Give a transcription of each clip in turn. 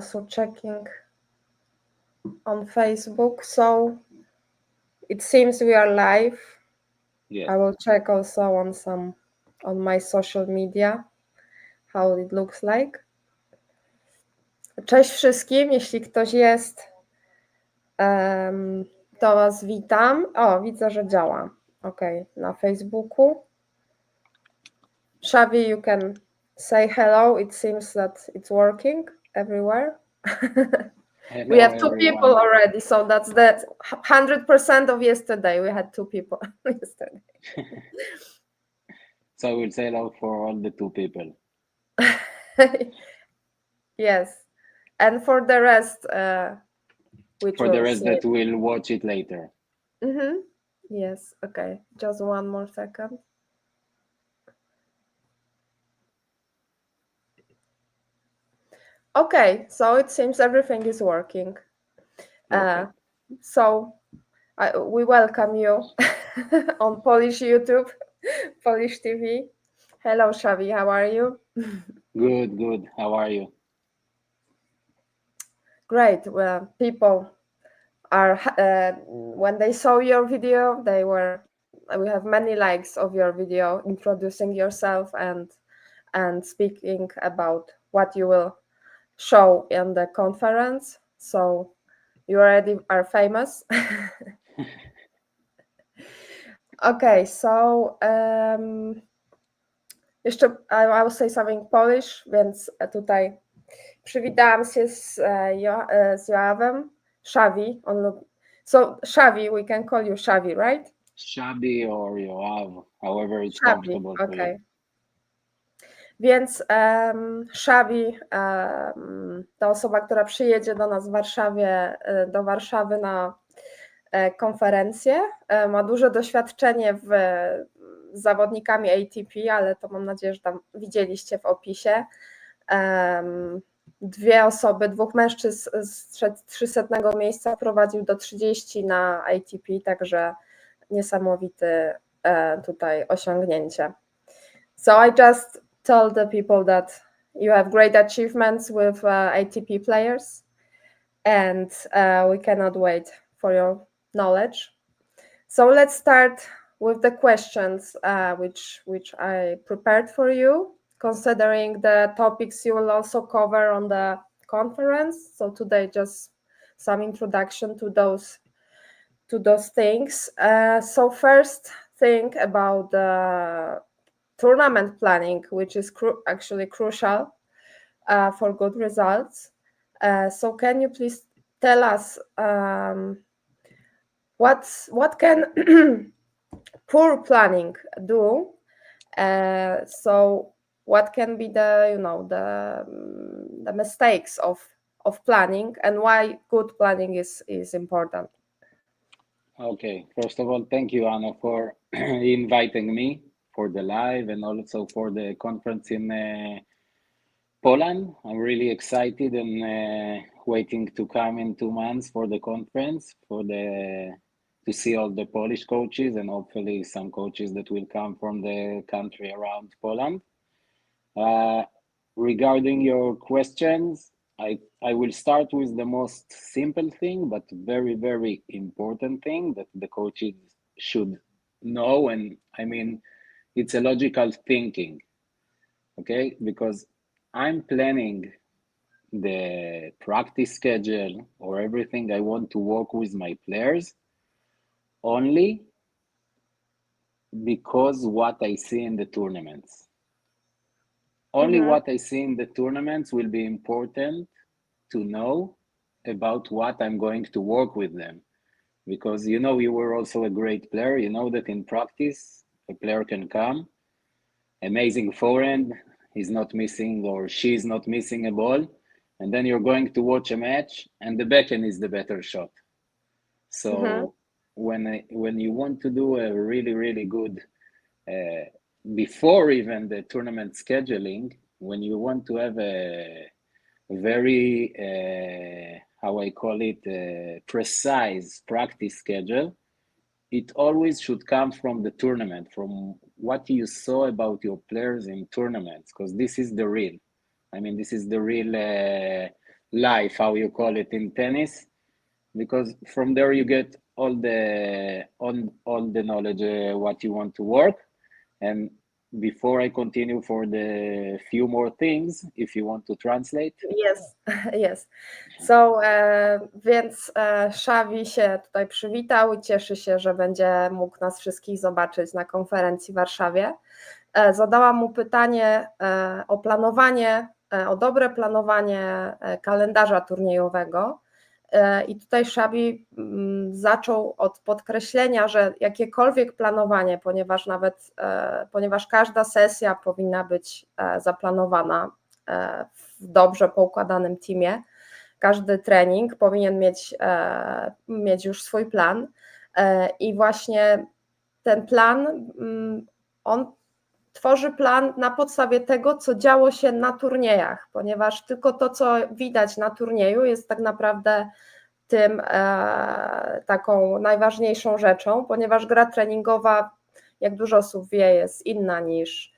also checking on Facebook. So it seems we are live. Yes. I will check also on my social media how it looks like. Cześć wszystkim, jeśli ktoś jest, to was witam. O, widzę, że działa. Ok, na Facebooku. Shabi, you can say hello. It seems that it's working everywhere. Hello, We have two everyone. people already, so that's the 100% of yesterday. We had two people yesterday. So I will say hello for all the two people. Yes, and for the rest, which For the rest that will watch it later. Yes, okay. Just one more second. Okay, so it seems everything is working. So we welcome you on Polish YouTube, Polish TV. Hello, Shavi, how are you? Good. How are you? Great. Well, people are when they saw your video, we have many likes of your video introducing yourself and speaking about what you will show in the conference. So you already are famous. Okay, so jeszcze I will say something Polish, więc tutaj przywitałam się z Yoav'em Shabi. So Shabi, we can call you Shabi, right? Shabi or Yoav, however it's Shabi, comfortable for okay. you. Więc Shabi to osoba, która przyjedzie do nas do Warszawy na konferencję. Ma duże doświadczenie z zawodnikami ATP, ale to mam nadzieję, że tam widzieliście w opisie. Dwóch mężczyzn z 300 miejsca prowadził do 30 na ATP, także niesamowite tutaj osiągnięcie. So I just told the people that you have great achievements with ATP players and we cannot wait for your knowledge. So let's start with the questions which I prepared for you, considering the topics you will also cover on the conference. So today just some introduction to those things. So first thing about the tournament planning, which is actually crucial for good results. So can you please tell us what can poor planning do? So what can be the mistakes of planning and why good planning is important? Okay, first of all, thank you, Anna, for inviting me for the live and also for the conference in Poland. I'm really excited and waiting to come in 2 months for the conference to see all the Polish coaches and hopefully some coaches that will come from the country around Poland. Regarding your questions, I will start with the most simple thing, but very, very important thing that the coaches should know. And I mean, it's a logical thinking, okay? Because I'm planning the practice schedule or everything I want to work with my players only because what I see in the tournaments. Only what I see in the tournaments will be important to know about what I'm going to work with them. Because you were also a great player. You know that in practice, a player can come, amazing forehand, he's not missing or she's not missing a ball. And then you're going to watch a match and the backhand is the better shot. So when you want to do a really, really good before even the tournament scheduling, when you want to have a very, how I call it, precise practice schedule, it always should come from the tournament, from what you saw about your players in tournaments, because this is the real. I mean, this is the real life, how you call it in tennis, because from there you get all the knowledge what you want to work. And before I continue for the few more things, if you want to translate. Yes, yes. So, więc Xavi się tutaj przywitał i cieszy się, że będzie mógł nas wszystkich zobaczyć na konferencji w Warszawie. Zadałam mu pytanie o planowanie, o dobre planowanie kalendarza turniejowego. I tutaj Xavi zaczął od podkreślenia, że jakiekolwiek planowanie, ponieważ każda sesja powinna być zaplanowana w dobrze poukładanym teamie, każdy trening powinien mieć już swój plan i właśnie ten plan, on tworzy plan na podstawie tego, co działo się na turniejach, ponieważ tylko to, co widać na turnieju, jest tak naprawdę tym taką najważniejszą rzeczą, ponieważ gra treningowa, jak dużo osób wie, jest inna niż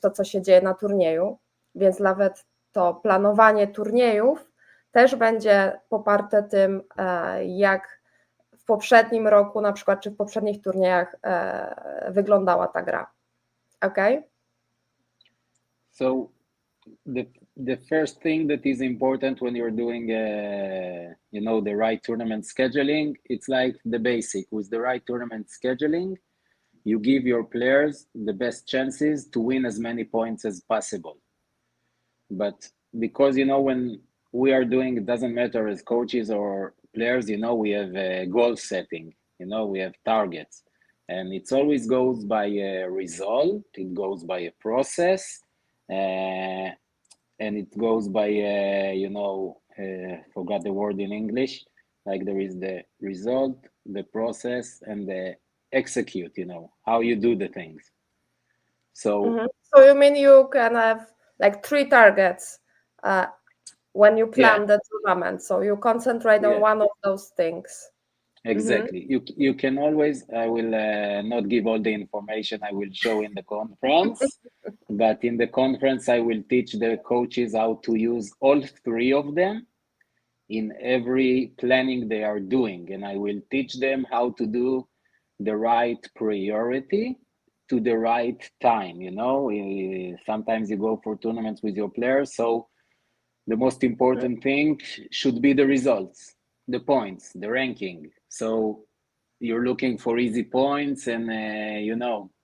to, co się dzieje na turnieju, więc nawet to planowanie turniejów też będzie poparte tym, jak w poprzednim roku na przykład, czy w poprzednich turniejach wyglądała ta gra. Okay? So the first thing that is important when you're doing the right tournament scheduling, it's like the basic. With the right tournament scheduling, you give your players the best chances to win as many points as possible. But because when we are doing, it doesn't matter as coaches or players, we have goal setting, we have targets, and it always goes by a result, it goes by a process, and it goes by forgot the word in English, like there is the result, the process, and the execute, how you do the things. So So you mean you can have like 3 targets when you plan the tournament, so you concentrate on one of those things. Exactly. You can always, I will not give all the information I will show in the conference, but in the conference I will teach the coaches how to use all 3 of them in every planning they are doing, and I will teach them how to do the right priority to the right time. Sometimes you go for tournaments with your players, so the most important thing should be the results, the points, the ranking. So you're looking for easy points and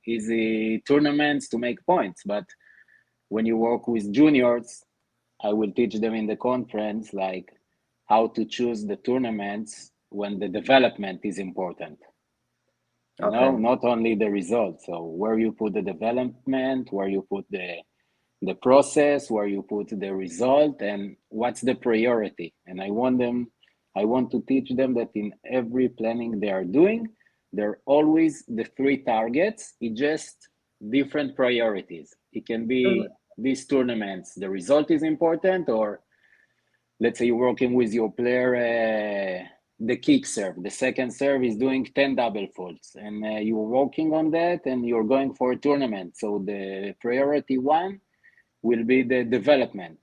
easy tournaments to make points. But when you work with juniors, I will teach them in the conference like how to choose the tournaments when the development is important. Not only the results. So where you put the development, where you put the process, where you put the result, and what's the priority. And I want to teach them that in every planning they are doing, they're always the 3 targets, it's just different priorities. It can be these tournaments, the result is important, or let's say you're working with your player, the kick serve, the second serve is doing 10 double faults, and you're working on that and you're going for a tournament. So the priority 1 will be the development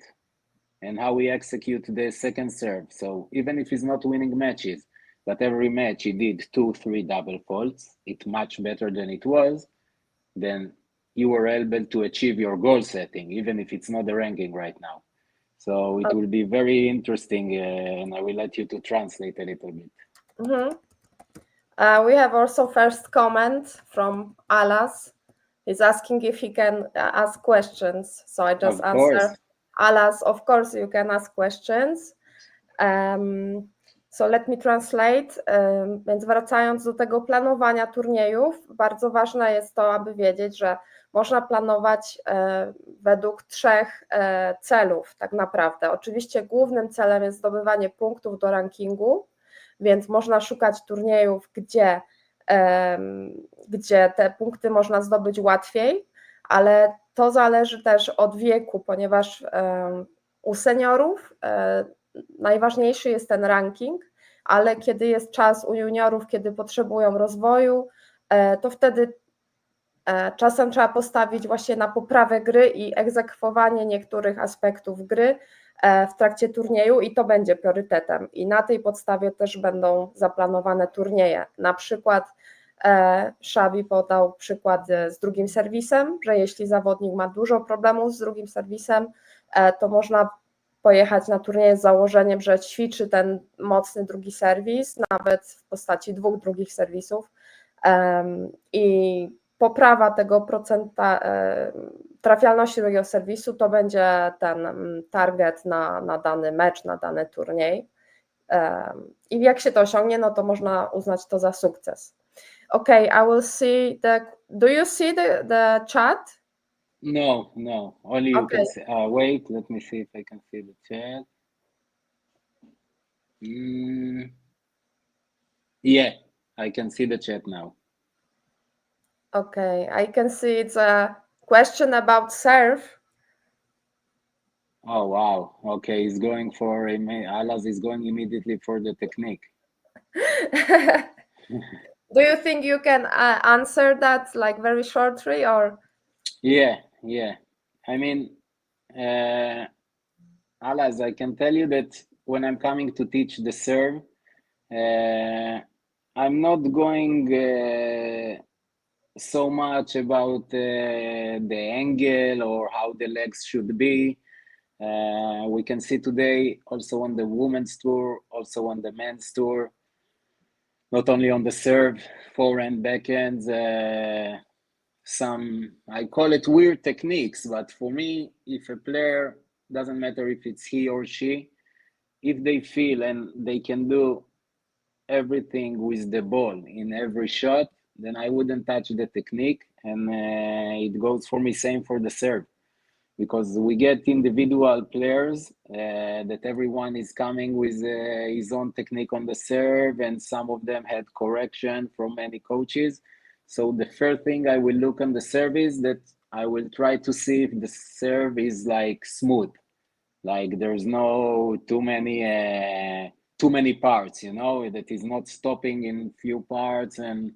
and how we execute the second serve. So even if he's not winning matches, but every match he did 2-3 double faults, it's much better than it was, then you were able to achieve your goal setting, even if it's not the ranking right now. So it will be very interesting, and I will let you to translate a little bit. We have also first comment from Alas. He's asking if he can ask questions. So I just answer. Alas, of course you can ask questions. So let me translate. Więc wracając do tego planowania turniejów, bardzo ważne jest to, aby wiedzieć, że można planować według 3 celów tak naprawdę. Oczywiście głównym celem jest zdobywanie punktów do rankingu, więc można szukać turniejów, gdzie te punkty można zdobyć łatwiej, ale to zależy też od wieku, ponieważ u seniorów najważniejszy jest ten ranking, ale kiedy jest czas u juniorów, kiedy potrzebują rozwoju, to wtedy czasem trzeba postawić właśnie na poprawę gry i egzekwowanie niektórych aspektów gry, w trakcie turnieju i to będzie priorytetem. I na tej podstawie też będą zaplanowane turnieje. Na przykład Schabi podał przykład z drugim serwisem, że jeśli zawodnik ma dużo problemów z drugim serwisem, to można pojechać na turniej z założeniem, że ćwiczy ten mocny drugi serwis, nawet w postaci 2 drugich serwisów i poprawa tego procenta trafialności drugiego serwisu to będzie ten target na dany mecz, na dany turniej i jak się to osiągnie, no to można uznać to za sukces. Okay, I will see do you see the chat? No, only you Okay. can see. Wait, let me see if I can see the chat. Yeah, I can see the chat now. Okay, I can see it's a question about serve. Oh, wow. Okay, he's going for Alas is going immediately for the technique. Do you think you can answer that like very shortly or? Yeah. I mean, Alas, I can tell you that when I'm coming to teach the serve, I'm not going so much about the angle or how the legs should be. We can see today also on the women's tour, also on the men's tour, not only on the serve, forehand, backhands, some, I call it weird techniques, but for me, if a player, doesn't matter if it's he or she, if they feel and they can do everything with the ball in every shot, then I wouldn't touch the technique. And it goes for me same for the serve, because we get individual players that everyone is coming with his own technique on the serve, and some of them had correction from many coaches. So the first thing I will look on the serve is that I will try to see if the serve is like smooth, like there's no too many parts, that is not stopping in few parts. And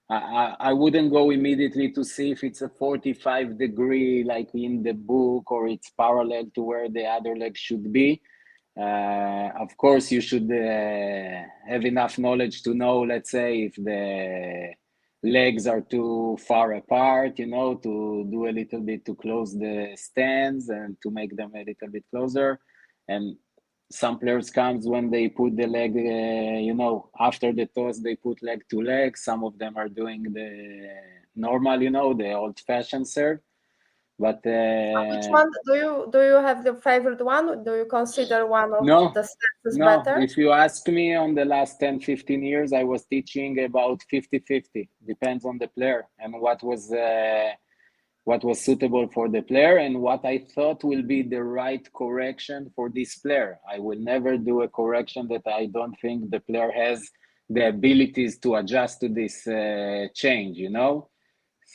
I wouldn't go immediately to see if it's a 45 degree like in the book, or it's parallel to where the other leg should be. Of course, you should have enough knowledge to know, let's say, if the legs are too far apart, to do a little bit to close the stands and to make them a little bit closer. And some players comes when they put the leg, after the toss, they put leg to leg. Some of them are doing the normal, the old-fashioned serve. But which one do you have the favorite one? Do you consider one of the stances better? If you ask me, on the last 10-15 years, I was teaching about 50-50. Depends on the player and what was suitable for the player and what I thought will be the right correction for this player. I will never do a correction that I don't think the player has the abilities to adjust to this change,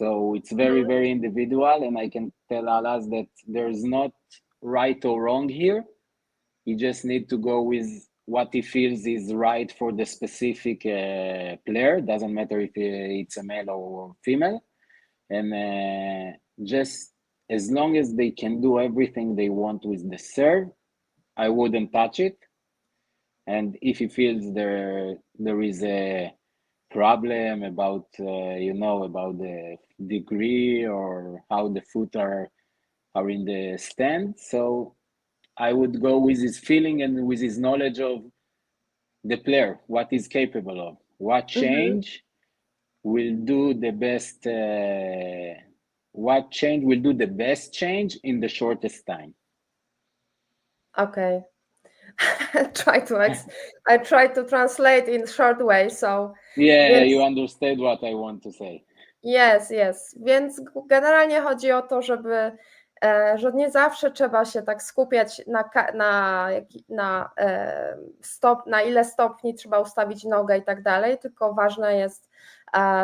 So it's very, very individual, and I can tell Alas that there's not right or wrong here. You just need to go with what he feels is right for the specific player. Doesn't matter if it's a male or female. And just as long as they can do everything they want with the serve, I wouldn't touch it. And if he feels there is a problem about about the degree or how the foot are in the stand, so I would go with his feeling and with his knowledge of the player, what he's capable of, what change will do the best, what change will do the best change in the shortest time. Okay. I try to translate in short way, so Yeah, you understand what I want to say. Yes. Więc generalnie chodzi o to, że nie zawsze trzeba się tak skupiać na ile stopni trzeba ustawić nogę i tak dalej, tylko ważne jest,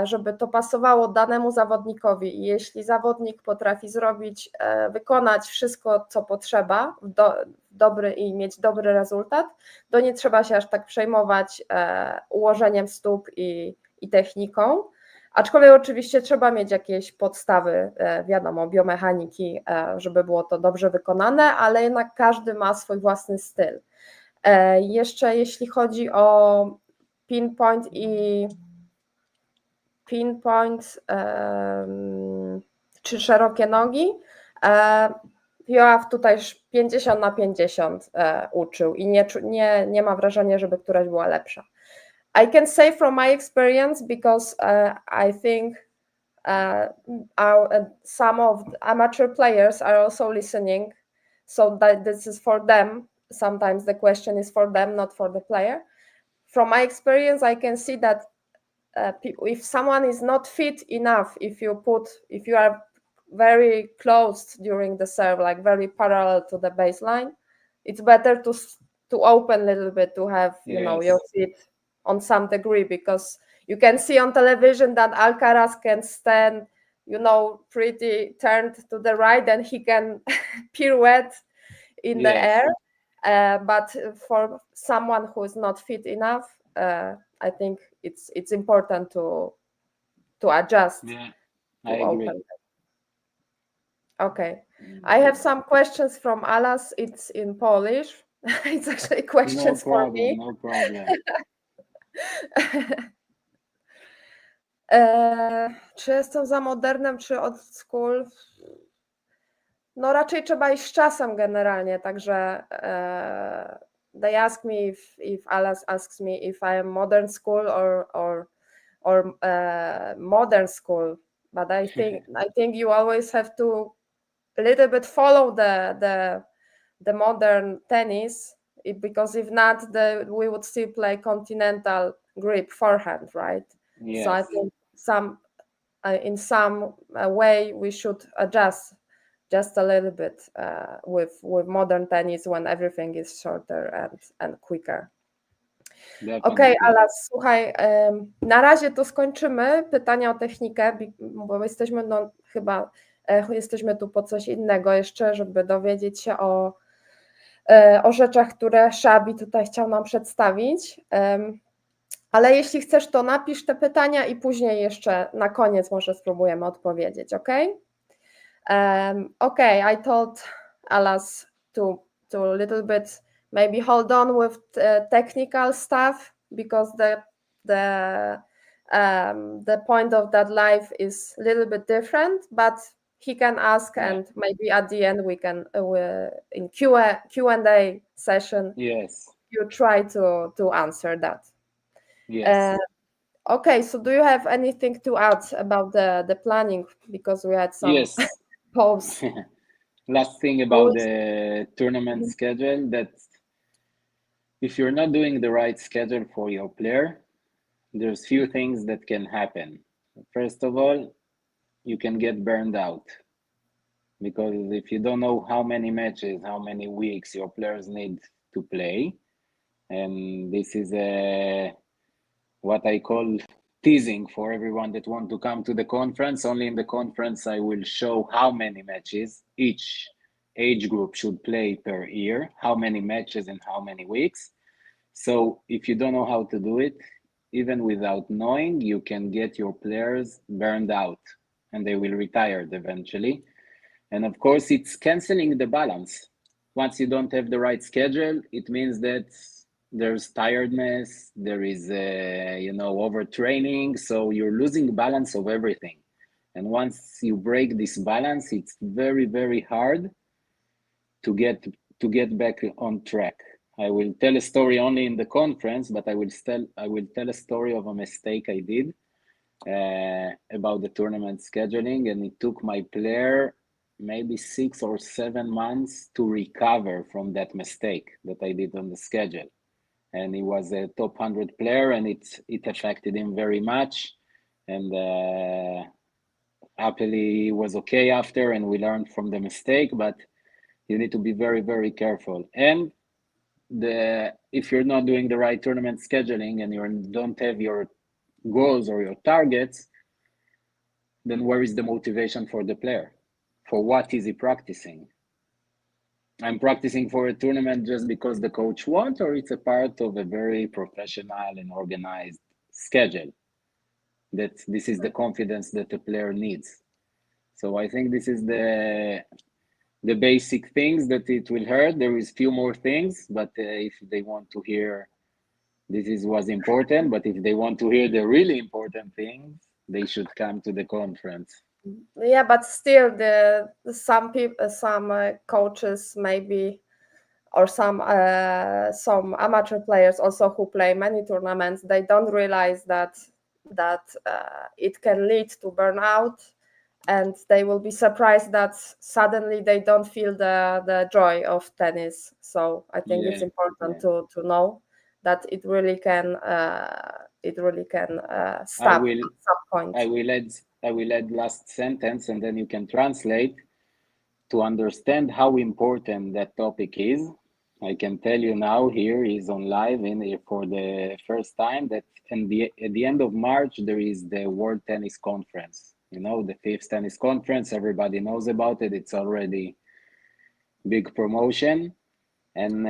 żeby to pasowało danemu zawodnikowi. I jeśli zawodnik potrafi wykonać wszystko, co potrzeba, i mieć dobry rezultat, to nie trzeba się aż tak przejmować ułożeniem stóp i techniką. Aczkolwiek oczywiście trzeba mieć jakieś podstawy, wiadomo, biomechaniki, żeby było to dobrze wykonane, ale jednak każdy ma swój własny styl. Jeszcze jeśli chodzi o pinpoint czy szerokie nogi, Yoav tutaj 50/50 uczył i nie ma wrażenia, żeby któraś była lepsza. I can say from my experience, because I think some of the amateur players are also listening, so that this is for them. Sometimes the question is for them, not for the player. From my experience, I can see that if someone is not fit enough, if you are very close during the serve, like very parallel to the baseline, it's better to open a little bit, to have your feet on some degree, because you can see on television that Alcaraz can stand pretty turned to the right and he can pirouette in the air, but for someone who is not fit enough, I think it's important to adjust. I agree. Open. Okay, I have some questions from Alas. It's in Polish. It's actually questions for me. No problem. Czy jestem za modernem, czy old school? No raczej trzeba iść z czasem generalnie, także they ask me if Alas asks me if I am modern school or modern school, but I think you always have to a little bit follow the modern tennis, because if not, we would still play continental grip forehand, right? Yes. So I think in some way we should adjust just a little bit with modern tennis, when everything is shorter and quicker. Okej, Ala, słuchaj, na razie to skończymy pytania o technikę, bo jesteśmy chyba jesteśmy tu po coś innego jeszcze, żeby dowiedzieć się o rzeczach, które Szabi tutaj chciał nam przedstawić. Ale jeśli chcesz, to napisz te pytania i później jeszcze na koniec może spróbujemy odpowiedzieć, ok? Okay, I told Alas to a little bit maybe hold on with technical stuff, because the point of that live is a little bit different, but he can ask, and maybe at the end we can in Q&A session, you try to answer that. Yes. Okay, so do you have anything to add about the planning, because we had some pause? Last thing about the tournament schedule, that if you're not doing the right schedule for your player, there's few things that can happen. First of all, you can get burned out, because if you don't know how many matches, how many weeks your players need to play, and this is what I call teasing for everyone that want to come to the conference. Only in the conference I will show how many matches each age group should play per year, how many matches and how many weeks. So if you don't know how to do it, even without knowing, you can get your players burned out and they will retire eventually. And of course, it's canceling the balance. Once you don't have the right schedule, it means that there's tiredness, there is overtraining, so you're losing balance of everything. And once you break this balance, it's very, very hard to get back on track. I will tell a story only in the conference, but I will tell a story of a mistake I did about the tournament scheduling, and it took my player maybe 6 or 7 months to recover from that mistake that I did on the schedule. And he was a top 100 player, and it affected him very much. And happily, he was okay after, and we learned from the mistake. But you need to be very, very careful. And if you're not doing the right tournament scheduling and you don't have your goals or your targets, then where is the motivation for the player? For what is he practicing? I'm practicing for a tournament just because the coach wants, or it's a part of a very professional and organized schedule? that this is the confidence that the player needs. So I think this is the basic things that it will hurt. There is few more things, but if they want to hear, was important. But if they want to hear the really important things, they should come to the conference. Yeah, but still, some people, some coaches maybe, or some amateur players also who play many tournaments, they don't realize that it can lead to burnout, and they will be surprised that suddenly they don't feel the joy of tennis. So I think it's important to know that it really can stop at some point. I will add last sentence, and then you can translate. To understand how important that topic is, I can tell you now, here is on live for the first time, that at the end of March there is the World Tennis Conference. You know, the 5th tennis conference, everybody knows about it. It's already big promotion. And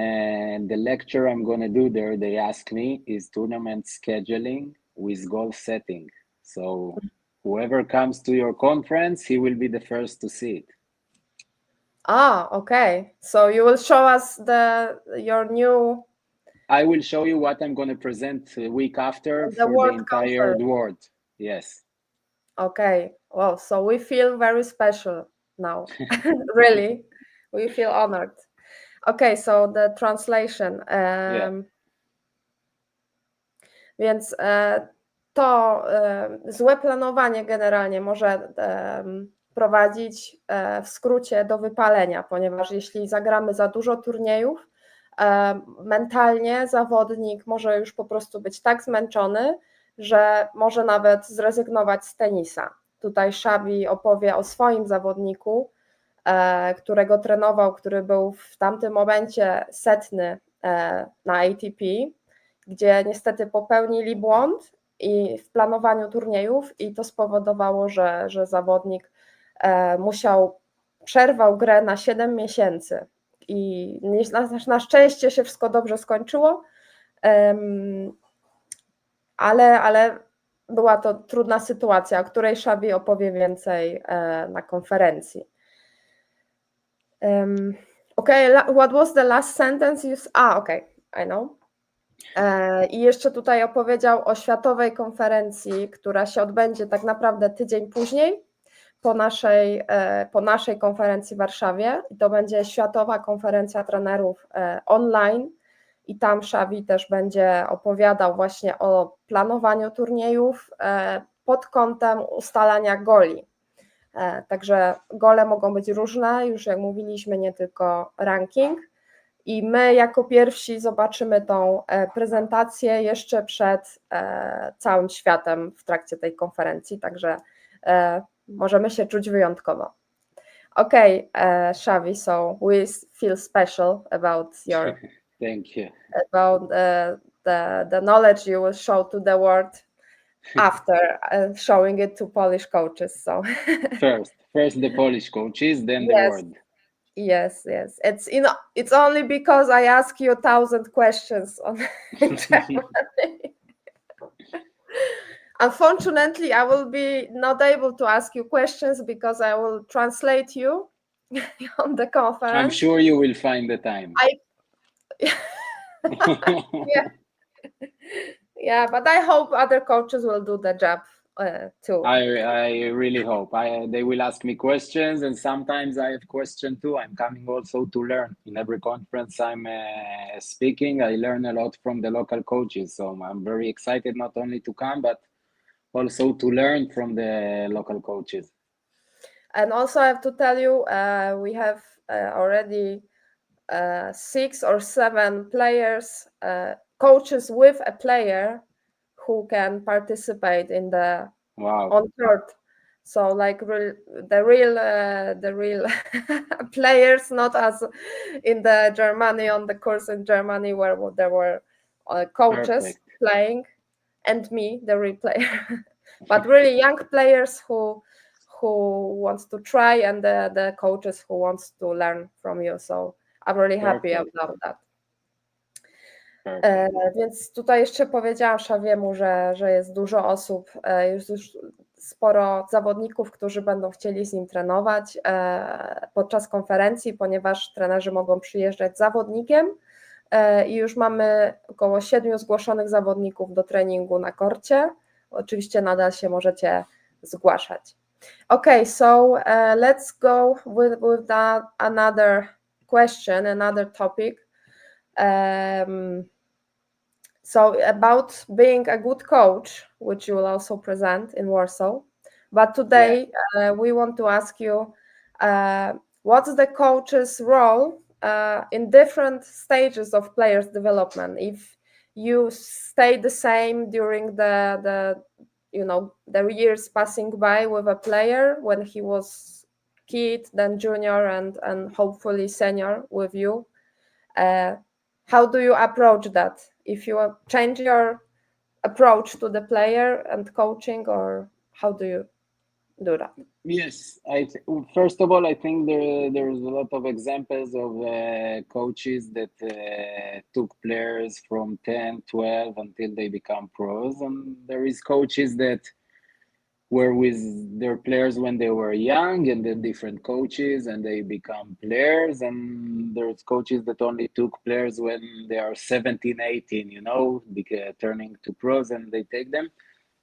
the lecture I'm going to do there, they ask me, is tournament scheduling with goal setting. So whoever comes to your conference, he will be the first to see it. Ah, okay. So you will show us your new... I will show you what I'm going to present a week after for the entire world. Yes. Okay. Well, so we feel very special now. Really. We feel honored. Okay, so the translation. Więc to złe planowanie generalnie może prowadzić w skrócie do wypalenia, ponieważ jeśli zagramy za dużo turniejów, mentalnie zawodnik może już po prostu być tak zmęczony, że może nawet zrezygnować z tenisa. Tutaj Schabi opowie o swoim zawodniku, którego trenował, który był w tamtym momencie 100 na ATP, gdzie niestety popełnili błąd w planowaniu turniejów i to spowodowało, że zawodnik przerwał grę na 7 miesięcy i na szczęście się wszystko dobrze skończyło, ale była to trudna sytuacja, o której Schabi opowie więcej na konferencji. Okay, what was the last sentence? Okay, I know. I jeszcze tutaj opowiedział o światowej konferencji, która się odbędzie tak naprawdę tydzień później po naszej konferencji w Warszawie. I to będzie Światowa Konferencja Trenerów online i tam Schabi też będzie opowiadał właśnie o planowaniu turniejów pod kątem ustalania goli. Także gole mogą być różne, już jak mówiliśmy, nie tylko ranking. I my jako pierwsi zobaczymy tą prezentację jeszcze przed całym światem w trakcie tej konferencji, także możemy się czuć wyjątkowo. Okay, Xavi, so we feel special about your Thank you. About the knowledge you will show to the world after showing it to Polish coaches. So first the Polish coaches, then the world. Yes. It's only because I ask you 1,000 questions on Germany. Unfortunately, I will be not able to ask you questions because I will translate you on the conference. I'm sure you will find the time. Yeah, but I hope other coaches will do the job too. I really hope. They will ask me questions, and sometimes I have questions too. I'm coming also to learn. In every conference I'm speaking, I learn a lot from the local coaches. So I'm very excited not only to come, but also to learn from the local coaches. And also I have to tell you, we have already 6 or 7 players, coaches with a player who can participate in the on court. So like the real players, not as in the Germany on the course in Germany where there were coaches playing and me, the real player, but really young players who wants to try and the coaches who wants to learn from you. So I'm really happy about that. Więc tutaj jeszcze powiedziałam Szabiemu, że jest dużo osób, już sporo zawodników, którzy będą chcieli z nim trenować podczas konferencji, ponieważ trenerzy mogą przyjeżdżać z zawodnikiem i już mamy około 7 zgłoszonych zawodników do treningu na korcie. Oczywiście nadal się możecie zgłaszać. Okay, so let's go with another question, another topic. So about being a good coach, which you will also present in Warsaw. But today we want to ask you, what's the coach's role in different stages of players' development? If you stay the same during the years passing by with a player when he was kid, then junior, and hopefully senior with you, how do you approach that? If you change your approach to the player and coaching, or how do you do that? Yes, first of all, I think there's a lot of examples of coaches that took players from 10, 12 until they become pros, and there is coaches that were with their players when they were young, and then different coaches and they become players, and there's coaches that only took players when they are 17, 18, turning to pros, and they take them.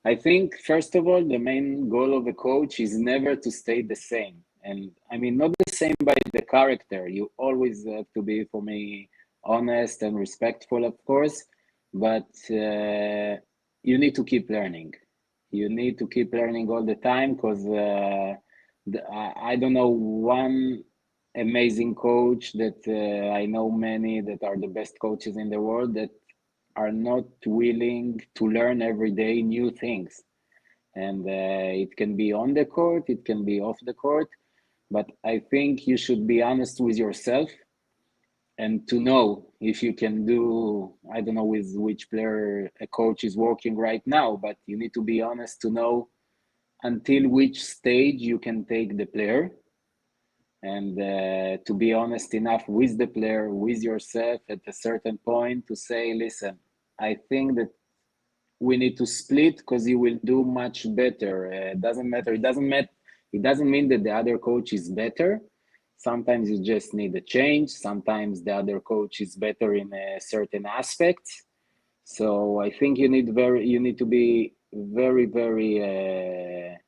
I think, first of all, the main goal of a coach is never to stay the same. And I mean, not the same by the character. You always have to be, for me, honest and respectful, of course, but you need to keep learning. You need to keep learning all the time, because I don't know one amazing coach that I know many that are the best coaches in the world that are not willing to learn every day new things. And it can be on the court, it can be off the court, but I think you should be honest with yourself and to know if you can do, I don't know with which player a coach is working right now, but you need to be honest to know until which stage you can take the player, and to be honest enough with the player, with yourself at a certain point to say, listen, I think that we need to split because you will do much better. It doesn't matter. It doesn't mean that the other coach is better. Sometimes you just need a change. Sometimes the other coach is better in a certain aspects. So I think you need to be very, very,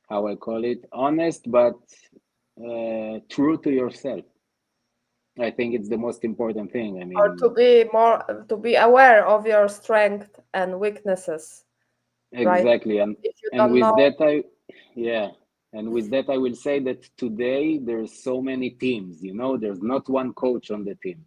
how I call it, honest, but true to yourself. I think it's the most important thing. I mean, or to be aware of your strength and weaknesses. Exactly, right? and with that I will say that today there's so many teams. There's not one coach on the team.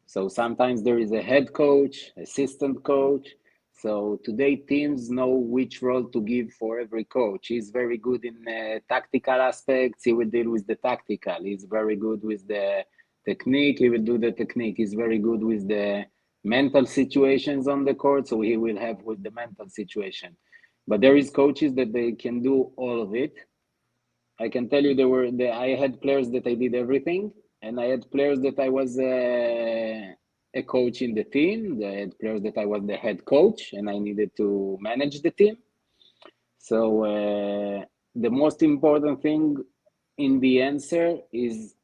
So sometimes there is a head coach, assistant coach. So today teams know which role to give for every coach. He's very good in tactical aspects. He will deal with the tactical. He's very good with the technique. He will do the technique. He's very good with the mental situations on the court. So he will have with the mental situation. But there is coaches that they can do all of it. I can tell you I had players that I did everything. And I had players that I was a coach in the team. I had players that I was the head coach and I needed to manage the team. So the most important thing in the answer is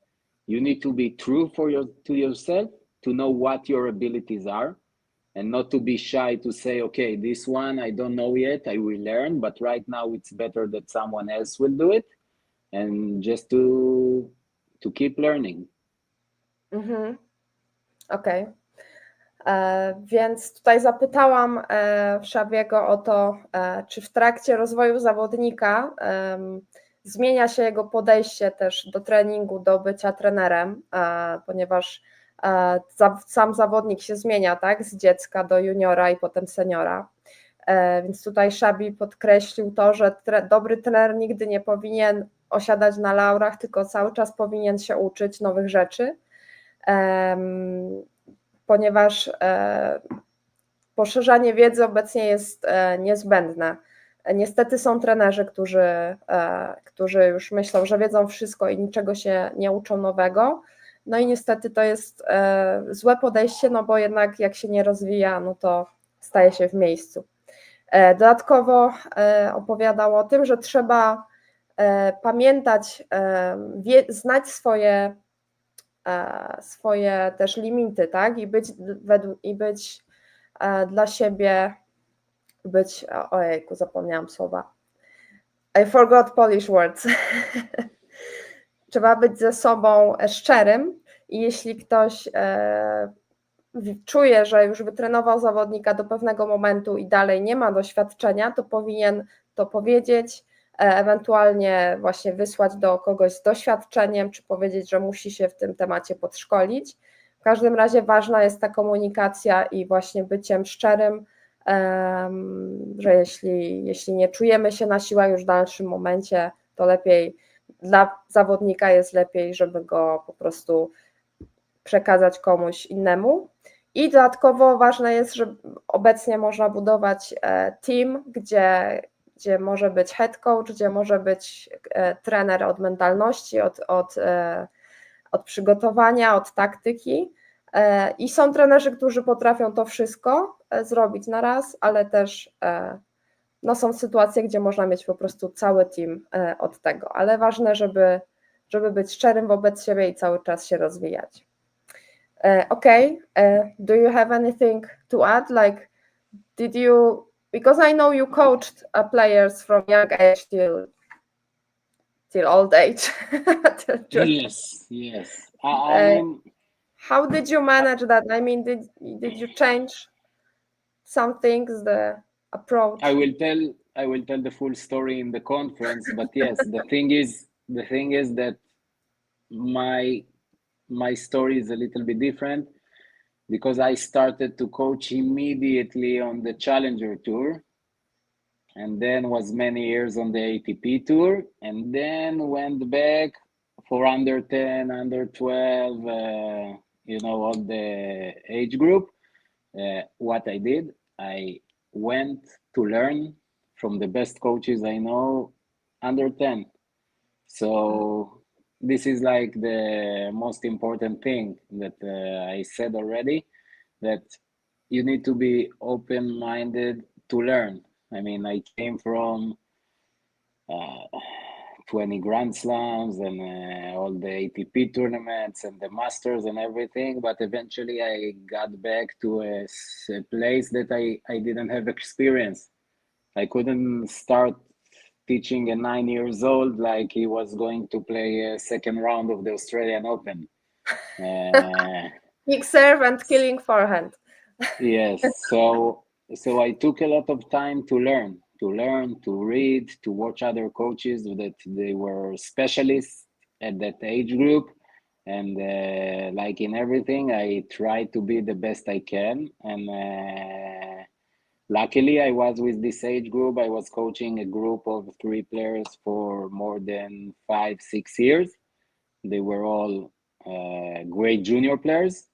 you need to be true to yourself, to know what your abilities are, and not to be shy to say, okay, this one I don't know yet, I will learn, but right now it's better that someone else will do it, and just to keep learning. Okej. Więc tutaj zapytałam Szabiego o to, czy w trakcie rozwoju zawodnika zmienia się jego podejście też do treningu, do bycia trenerem, ponieważ sam zawodnik się zmienia, tak, z dziecka do juniora i potem seniora. Więc tutaj Szabi podkreślił to, że dobry trener nigdy nie powinien osiadać na laurach, tylko cały czas powinien się uczyć nowych rzeczy, ponieważ poszerzanie wiedzy obecnie jest niezbędne. Niestety są trenerzy, którzy już myślą, że wiedzą wszystko i niczego się nie uczą nowego, No i niestety to jest złe podejście, no bo jednak jak się nie rozwija, no to staje się w miejscu. Dodatkowo opowiadał o tym, że trzeba pamiętać, znać swoje też limity, tak? I być dla siebie, ojejku, zapomniałam słowa. I forgot Polish words. Trzeba być ze sobą szczerym i jeśli ktoś czuje, że już wytrenował zawodnika do pewnego momentu i dalej nie ma doświadczenia, to powinien to powiedzieć, ewentualnie właśnie wysłać do kogoś z doświadczeniem, czy powiedzieć, że musi się w tym temacie podszkolić. W każdym razie ważna jest ta komunikacja i właśnie byciem szczerym, że jeśli nie czujemy się na siłach już w dalszym momencie, to lepiej dla zawodnika jest lepiej, żeby go po prostu przekazać komuś innemu. I dodatkowo ważne jest, że obecnie można budować team, gdzie może być head coach, gdzie może być trener od mentalności, od przygotowania, od taktyki. I są trenerzy, którzy potrafią to wszystko zrobić na raz, ale też no, są sytuacje, gdzie można mieć po prostu cały team od tego, ale ważne, żeby być szczerym wobec siebie i cały czas się rozwijać. Okay, do you have anything to add? Like, because I know you coached players from young age till old age. Yes. How did you manage that? I mean, did you change some things, the approach? I will tell the full story in the conference, but yes, the thing is that my story is a little bit different because I started to coach immediately on the Challenger Tour, and then was many years on the ATP Tour, and then went back for under 10, under 12, all the age group. What I did, I went to learn from the best coaches I know under 10. So this is like the most important thing that I said already, that you need to be open-minded to learn. I mean, I came from 20 Grand Slams and all the ATP tournaments and the Masters and everything, but eventually I got back to a place that I didn't have experience. I couldn't start teaching a 9 years old like he was going to play a second round of the Australian Open. Big serve and killing forehand. Yes, so I took a lot of time to learn, to read, to watch other coaches that they were specialists at that age group. And like in everything, I try to be the best I can. And luckily, I was with this age group. I was coaching a group of 3 players for more than 5-6 years. They were all great junior players.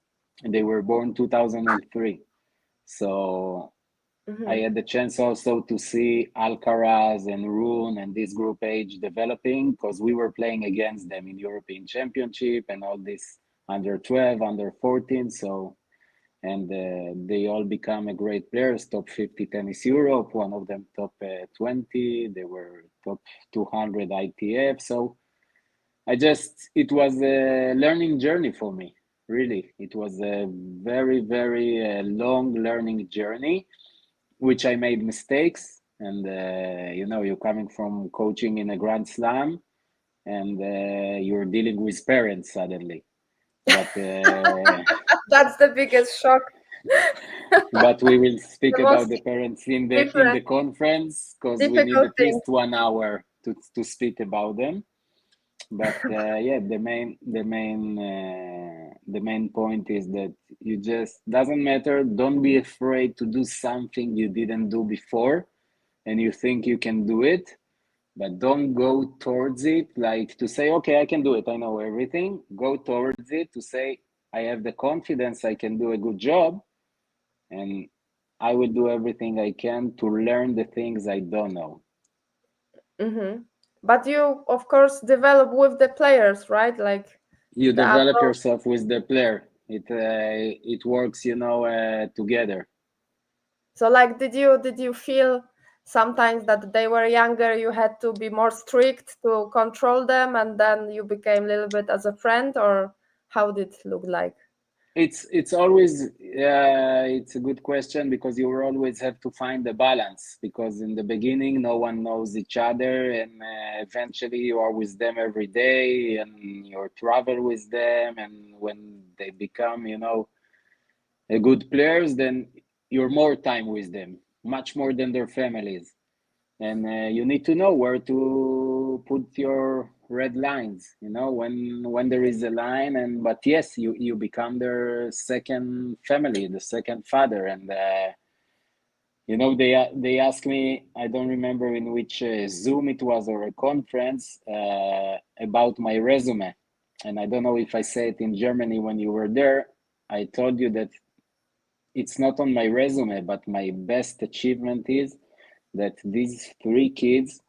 And they were born 2003. So I had the chance also to see Alcaraz and Rune and this group age developing, because we were playing against them in European Championship and all this under 12, under 14. So, and they all become a great players, top 50 tennis Europe, one of them top 20. They were top 200 ITF. So it was a learning journey for me. Really, it was a very, very long learning journey, which I made mistakes. And, you're coming from coaching in a Grand Slam and you're dealing with parents suddenly. But that's the biggest shock. But we will speak about the parents in the conference, because we need at least 1 hour to speak about them. But the main point is that you just, doesn't matter, don't be afraid to do something you didn't do before and you think you can do it, but don't go towards it like to say, okay, I can do it, I know everything. Go towards it to say, I have the confidence I can do a good job, and I will do everything I can to learn the things I don't know. But you, of course, develop with the players, right? Like You The develop approach. yourself with the player. It works, together. So like, did you feel sometimes that they were younger, you had to be more strict to control them, and then you became a little bit as a friend, or how did it look like? It's always it's a good question, because you will always have to find the balance, because in the beginning no one knows each other, and eventually you are with them every day and you travel with them, and when they become a good players, then you're more time with them, much more than their families, and you need to know where to put your red lines, when there is a line. And but yes, you become their second family, the second father. And they asked me, I don't remember in which Zoom it was, or a conference, about my resume, and I don't know if I say it in Germany when you were there. I told you that it's not on my resume, but my best achievement is that these 3 kids,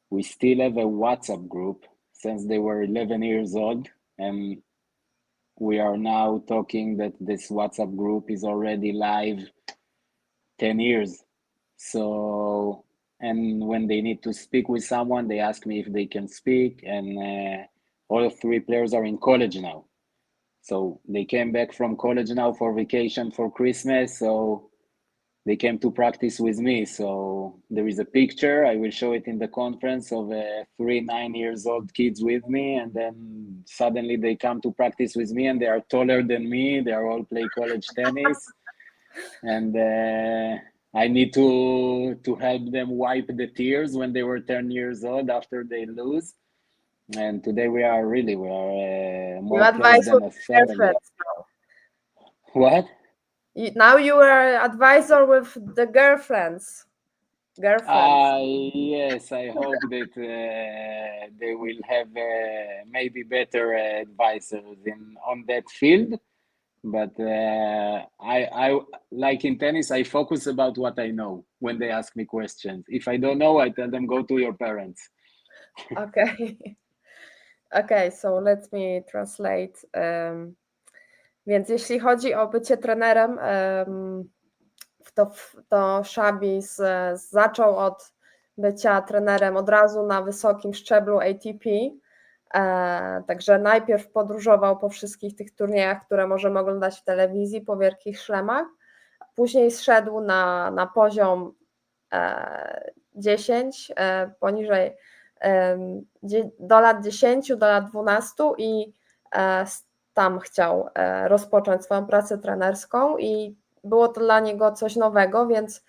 we still have a WhatsApp group since they were 11 years old. And we are now talking that this WhatsApp group is already live 10 years. So, and when they need to speak with someone, they ask me if they can speak. And all 3 players are in college now. So they came back from college now for vacation for Christmas. So they came to practice with me. So there is a picture, I will show it in the conference, of 3 9-year-old kids with me. And then suddenly they come to practice with me, and they are taller than me. They are all play college tennis. And I need to help them wipe the tears when they were 10 years old after they lose. And today we are more You close advise than with a family. girlfriends now. What? Now you are advisor with the girlfriends. Yes, I hope that they will have maybe better advisors on that field. But I like in tennis, I focus about what I know when they ask me questions. If I don't know, I tell them, go to your parents. Okay. Okay, so let me translate. Więc jeśli chodzi o bycie trenerem, to Schabi zaczął od bycia trenerem od razu na wysokim szczeblu ATP. Także najpierw podróżował po wszystkich tych turniejach, które możemy oglądać w telewizji, po wielkich szlemach. Później zszedł na poziom 10, poniżej do lat 10, do lat 12 i tam chciał rozpocząć swoją pracę trenerską i było to dla niego coś nowego, więc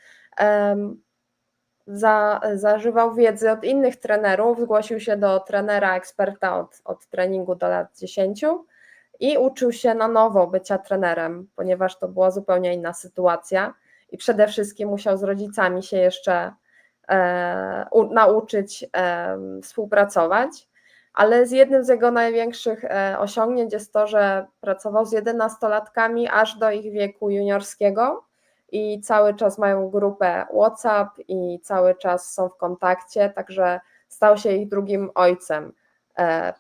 zażywał wiedzy od innych trenerów, zgłosił się do trenera, eksperta od treningu do lat 10 i uczył się na nowo bycia trenerem, ponieważ to była zupełnie inna sytuacja i przede wszystkim musiał z rodzicami się jeszcze nauczyć współpracować, ale jednym z jego największych osiągnięć jest to, że pracował z 11-latkami aż do ich wieku juniorskiego i cały czas mają grupę WhatsApp i cały czas są w kontakcie, także stał się ich drugim ojcem,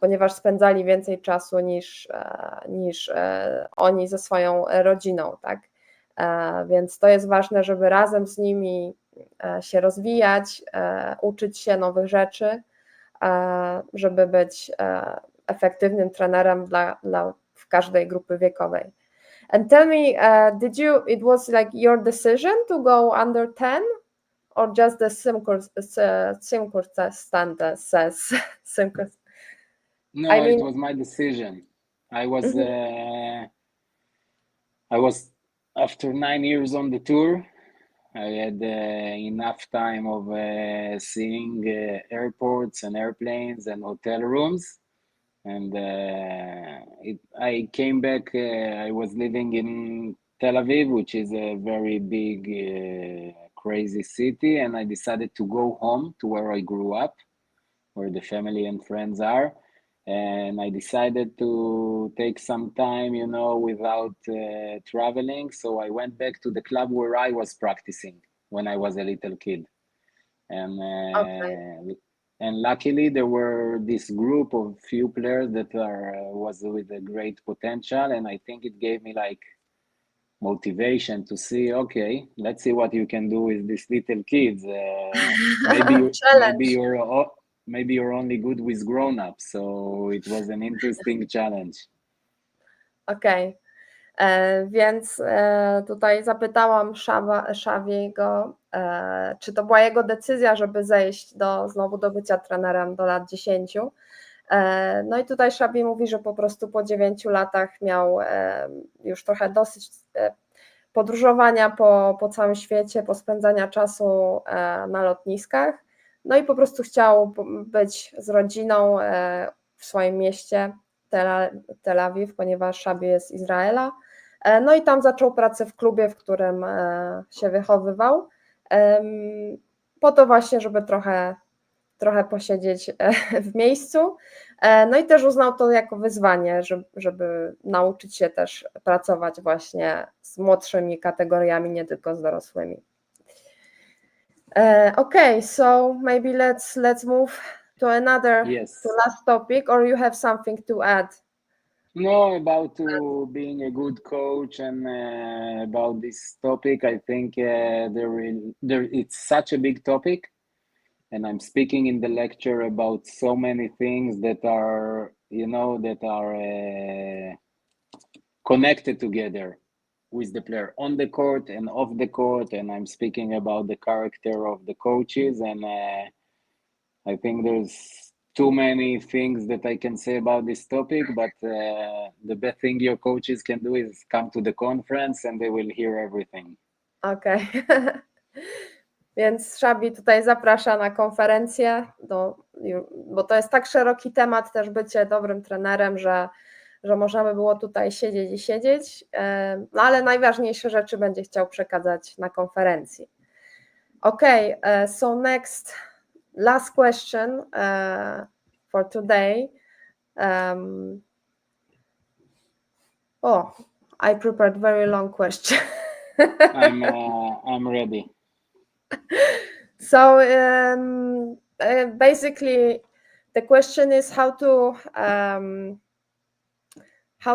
ponieważ spędzali więcej czasu niż oni ze swoją rodziną, tak? Więc to jest ważne, żeby razem z nimi się rozwijać, uczyć się nowych rzeczy, żeby być efektywnym trenerem w każdej grupy wiekowej. And tell me, it was like your decision to go under 10 or just the circumstances? No, it was my decision. I was after 9 years on the tour. I had enough time of seeing airports and airplanes and hotel rooms. And I came back, I was living in Tel Aviv, which is a very big, crazy city. And I decided to go home to where I grew up, where the family and friends are. And I decided to take some time, without traveling. So I went back to the club where I was practicing when I was a little kid. And Okay. and luckily there were this group of few players that was with a great potential, and I think it gave me like motivation to see, okay, let's see what you can do with these little kids. Challenge. Maybe you're only good with grown-ups, so it was an interesting challenge. Okej. Więc tutaj zapytałam Szawiego, czy to była jego decyzja, żeby zejść znowu do bycia trenerem do lat 10. No i tutaj Szabi mówi, że po prostu po 9 latach miał już trochę dosyć podróżowania po całym świecie, pospędzania czasu na lotniskach, no i po prostu chciał być z rodziną w swoim mieście Tel Awiw, ponieważ Szabi jest z Izraela. No i tam zaczął pracę w klubie, w którym się wychowywał, po to właśnie, żeby trochę posiedzieć w miejscu. No i też uznał to jako wyzwanie, żeby nauczyć się też pracować właśnie z młodszymi kategoriami, nie tylko z dorosłymi. Okay, so maybe let's move to another, to last topic, or you have something to add? No, about being a good coach and about this topic, I think it's such a big topic, and I'm speaking in the lecture about so many things that are, connected together with the player on the court and off the court, and I'm speaking about the character of the coaches, and I think there's too many things that I can say about this topic, but the best thing your coaches can do is come to the conference and they will hear everything. Okej. Więc Szabi tutaj zaprasza na konferencję, bo to jest tak szeroki temat też bycie dobrym trenerem, że można by było tutaj siedzieć i siedzieć, no ale najważniejsze rzeczy będzie chciał przekazać na konferencji. Okay, so last question for today. I prepared very long question. I'm ready. So basically, the question is how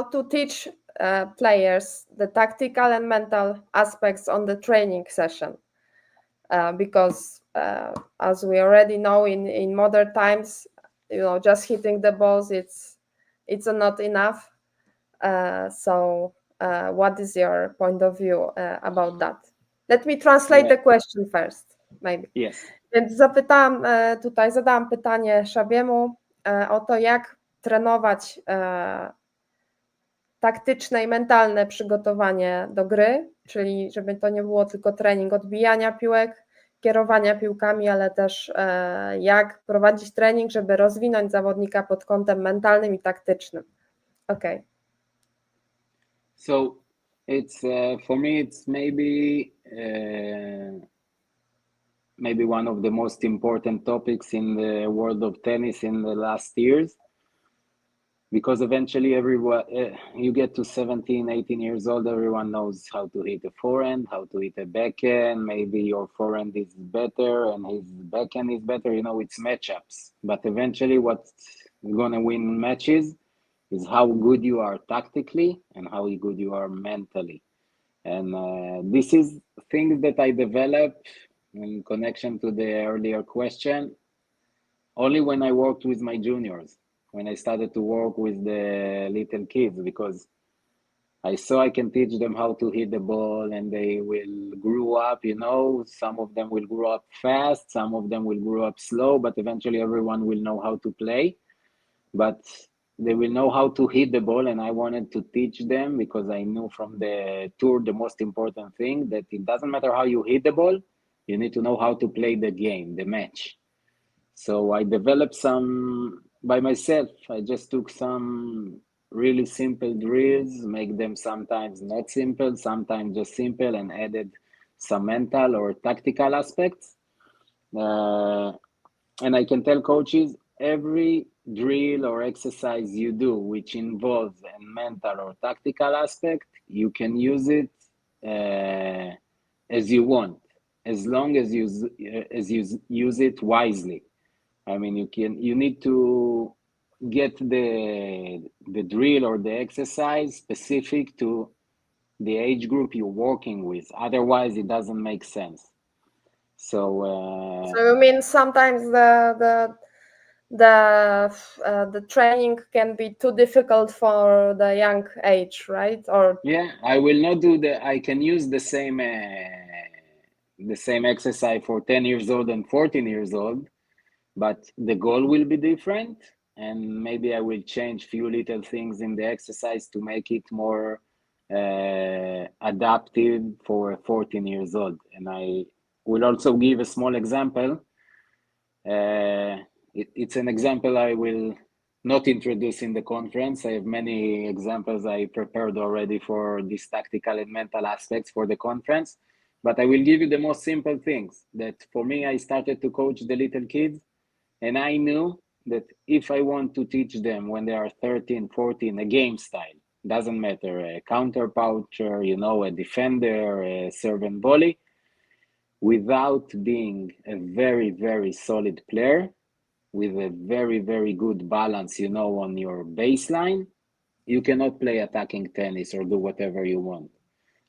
to teach players the tactical and mental aspects on the training session, because as we already know, in modern times, just hitting the balls, it's not enough. So what is your point of view about that? Let me translate the question first, maybe. Yes. Więc zadałam pytanie Szabiemu o to, jak trenować taktyczne i mentalne przygotowanie do gry, czyli żeby to nie było tylko trening odbijania piłek, kierowania piłkami, ale też jak prowadzić trening, żeby rozwinąć zawodnika pod kątem mentalnym i taktycznym. Okay. So it's for me, it's maybe one of the most important topics in the world of tennis in the last years, because eventually everyone, you get to 17, 18 years old, everyone knows how to hit a forehand, how to hit a backhand. Maybe your forehand is better and his backhand is better. It's matchups. But eventually what's going to win matches is how good you are tactically and how good you are mentally. And this is things that I developed in connection to the earlier question only when I worked with my juniors, when I started to work with the little kids, because I saw I can teach them how to hit the ball and they will grow up, some of them will grow up fast, some of them will grow up slow, but eventually everyone will know how to play, but they will know how to hit the ball. And I wanted to teach them, because I knew from the tour, the most important thing, that it doesn't matter how you hit the ball, you need to know how to play the game, the match. So I developed some by myself. I just took some really simple drills, make them sometimes not simple, sometimes just simple, and added some mental or tactical aspects. And I can tell coaches, every drill or exercise you do which involves a mental or tactical aspect, you can use it as you want, as long as you use it wisely. I mean, you need to get the drill or the exercise specific to the age group you're working with. Otherwise, it doesn't make sense. So you mean sometimes the training can be too difficult for the young age, right? Or yeah, I will not do I can use the same exercise for 10 years old and 14 years old, but the goal will be different, and maybe I will change few little things in the exercise to make it more adaptive for 14 years old. And I will also give a small example. It's an example I will not introduce in the conference. I have many examples I prepared already for these tactical and mental aspects for the conference, but I will give you the most simple things that for me, I started to coach the little kids, and I knew that if I want to teach them when they are 13, 14, a game style, doesn't matter, a counter poucher, a defender, a serve and volley, without being a very, very solid player, with a very, very good balance, on your baseline, you cannot play attacking tennis or do whatever you want.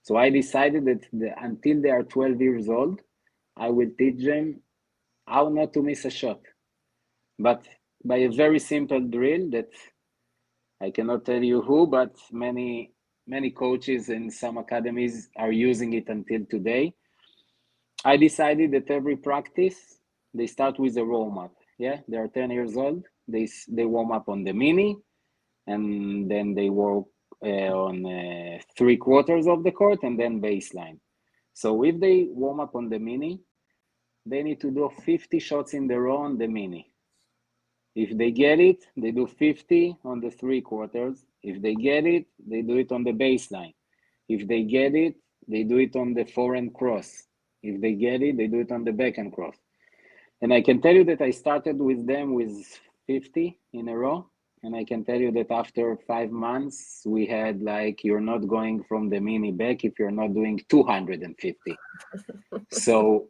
So I decided that until they are 12 years old, I will teach them how not to miss a shot. But by a very simple drill that I cannot tell you who, but many coaches in some academies are using it until today. I decided that every practice, they start with a warm-up. Yeah, they are 10 years old. They warm up on the mini, and then they work on 3/4 of the court, and then baseline. So if they warm up on the mini, they need to do 50 shots in the row on the mini. If they get it, they do 50 on the 3/4. If they get it, they do it on the baseline. If they get it, they do it on the forehand cross. If they get it, they do it on the backhand cross. And I can tell you that I started with them with 50 in a row. And I can tell you that after 5 months, we had you're not going from the mini back if you're not doing 250. So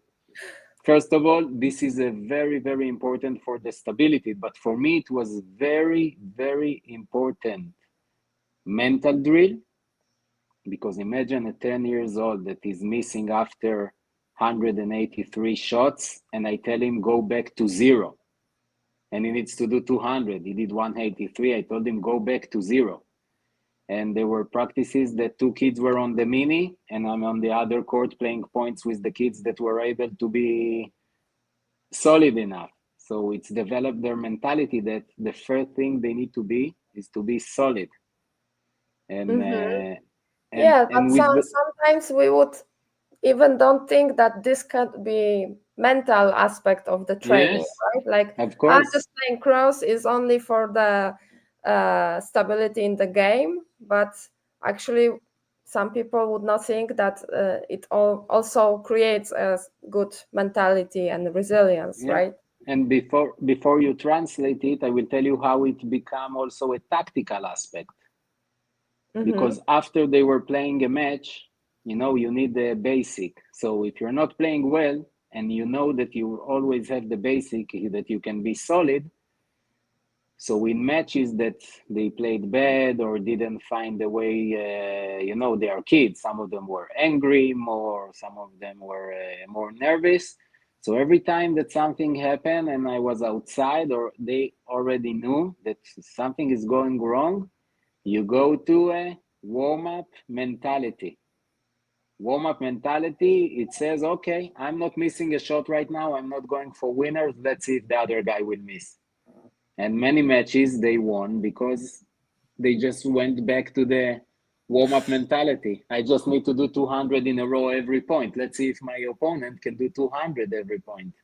first of all, this is a very, very important for the stability. But for me, it was very, very important mental drill. Because imagine a 10 years old that is missing after 183 shots, and I tell him go back to 0, and he needs to do 200. He did 183. I told him go back to 0. And there were practices that 2 kids were on the mini, and I'm on the other court playing points with the kids that were able to be solid enough. So it's developed their mentality that the first thing they need to be is to be solid. And but sometimes we would even don't think that this can be mental aspect of the training, right? Of course. Just playing cross is only for the stability in the game, but actually some people would not think that it also creates a good mentality and resilience, right? And before you translate it, I will tell you how it become also a tactical aspect. Because after they were playing a match, you need the basic. So if you're not playing well, and you know that you always have the basic, that you can be solid. So in matches that they played bad or didn't find the way, they are kids. Some of them were angry more, some of them were more nervous. So every time that something happened and I was outside, or they already knew that something is going wrong, you go to a warm-up mentality. Warm-up mentality, it says, okay, I'm not missing a shot right now. I'm not going for winners. Let's see if the other guy will miss. And many matches they won because they just went back to the warm-up mentality. I just need to do 200 in a row every point. Let's see if my opponent can do 200 every point.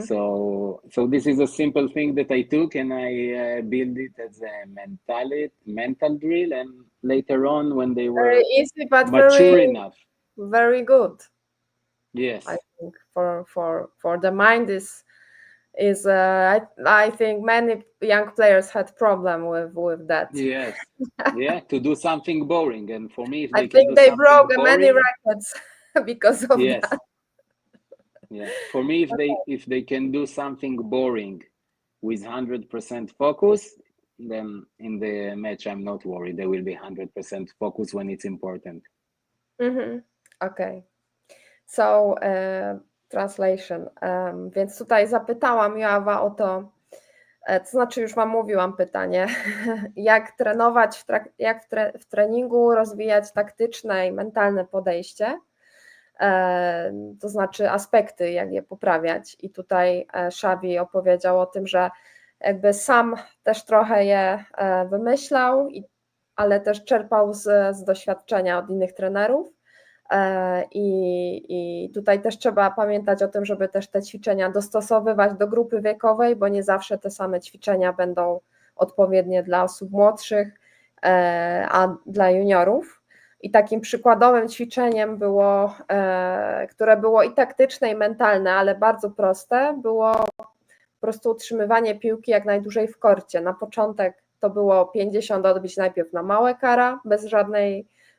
So this is a simple thing that I took, and I built it as a mental drill. And later on, when they were very easy, but mature enough, very good. Yes, I think for the mind is I think many young players had problem with that. Yes, to do something boring, and for me, if I think they broke many rackets because of that. Yeah. For me, if they can do something boring with 100% focus, then in the match I'm not worried. They will be 100% focus when it's important. Okay. So, translation. Więc tutaj zapytałam Yoava o to, to znaczy już Wam mówiłam pytanie, jak trenować, jak w treningu rozwijać taktyczne i mentalne podejście, to znaczy aspekty, jak je poprawiać. I tutaj Schabi opowiedział o tym, że jakby sam też trochę je wymyślał, ale też czerpał z doświadczenia od innych trenerów. I tutaj też trzeba pamiętać o tym, żeby też te ćwiczenia dostosowywać do grupy wiekowej, bo nie zawsze te same ćwiczenia będą odpowiednie dla osób młodszych, a dla juniorów. I takim przykładowym ćwiczeniem było, które było i taktyczne, i mentalne, ale bardzo proste, było po prostu utrzymywanie piłki jak najdłużej w korcie. Na początek to było 50 odbić najpierw na małe kara,